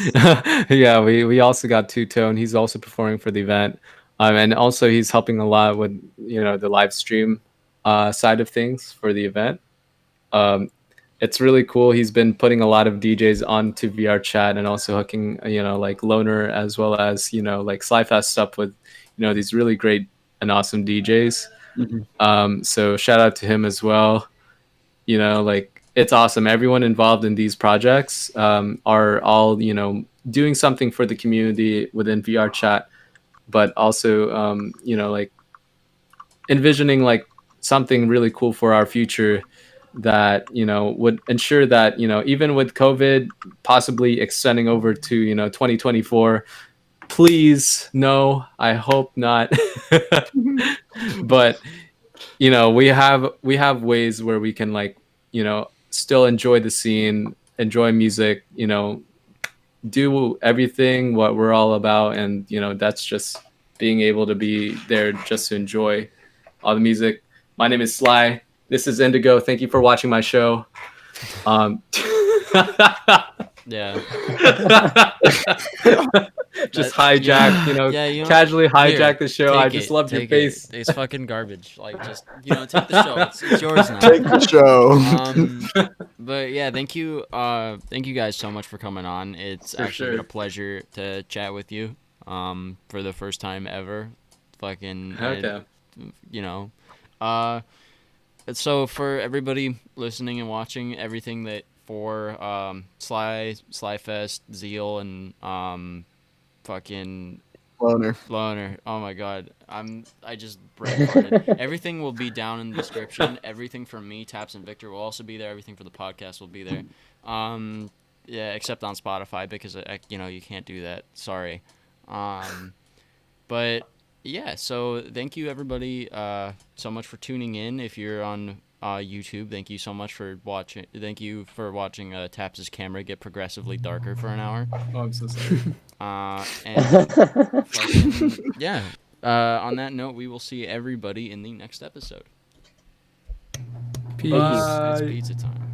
Yeah, we also got Two Tone. He's also performing for the event, and also he's helping a lot with the live stream side of things for the event. It's really cool. He's been putting a lot of DJs onto VRChat and also hooking like Loner as well as like Slyfest up with these really great and awesome DJs. So shout out to him as well. Like it's awesome. Everyone involved in these projects are all doing something for the community within VRChat, but also like envisioning like something really cool for our future that would ensure that even with COVID possibly extending over to 2024, please no, I hope not. But we have ways where we can like still enjoy the scene, enjoy music, do everything what we're all about, and that's just being able to be there just to enjoy all the music. My name is Sly. This is iNDiGO. Thank you for watching my show. Yeah. Just hijack, casually hijack the show. I just loved your face. It's fucking garbage. Like, just take the show. It's yours now. Take the show. But yeah, thank you guys so much for coming on. It's actually been a pleasure to chat with you. For the first time ever. Fucking. Okay. So for everybody listening and watching, everything that for Slyfest, Zeal, and fucking Loner. Oh my god, I just brain farted. Everything will be down in the description. Everything from me, Taps, and Victor will also be there. Everything for the podcast will be there. Yeah, except on Spotify because you can't do that. Sorry. But yeah, so thank you everybody so much for tuning in. If you're on YouTube, thank you so much for watching. Thank you for watching Taps' camera get progressively darker for an hour. Oh, I'm so sorry. And yeah, on that note, we will see everybody in the next episode. Peace. It's pizza time.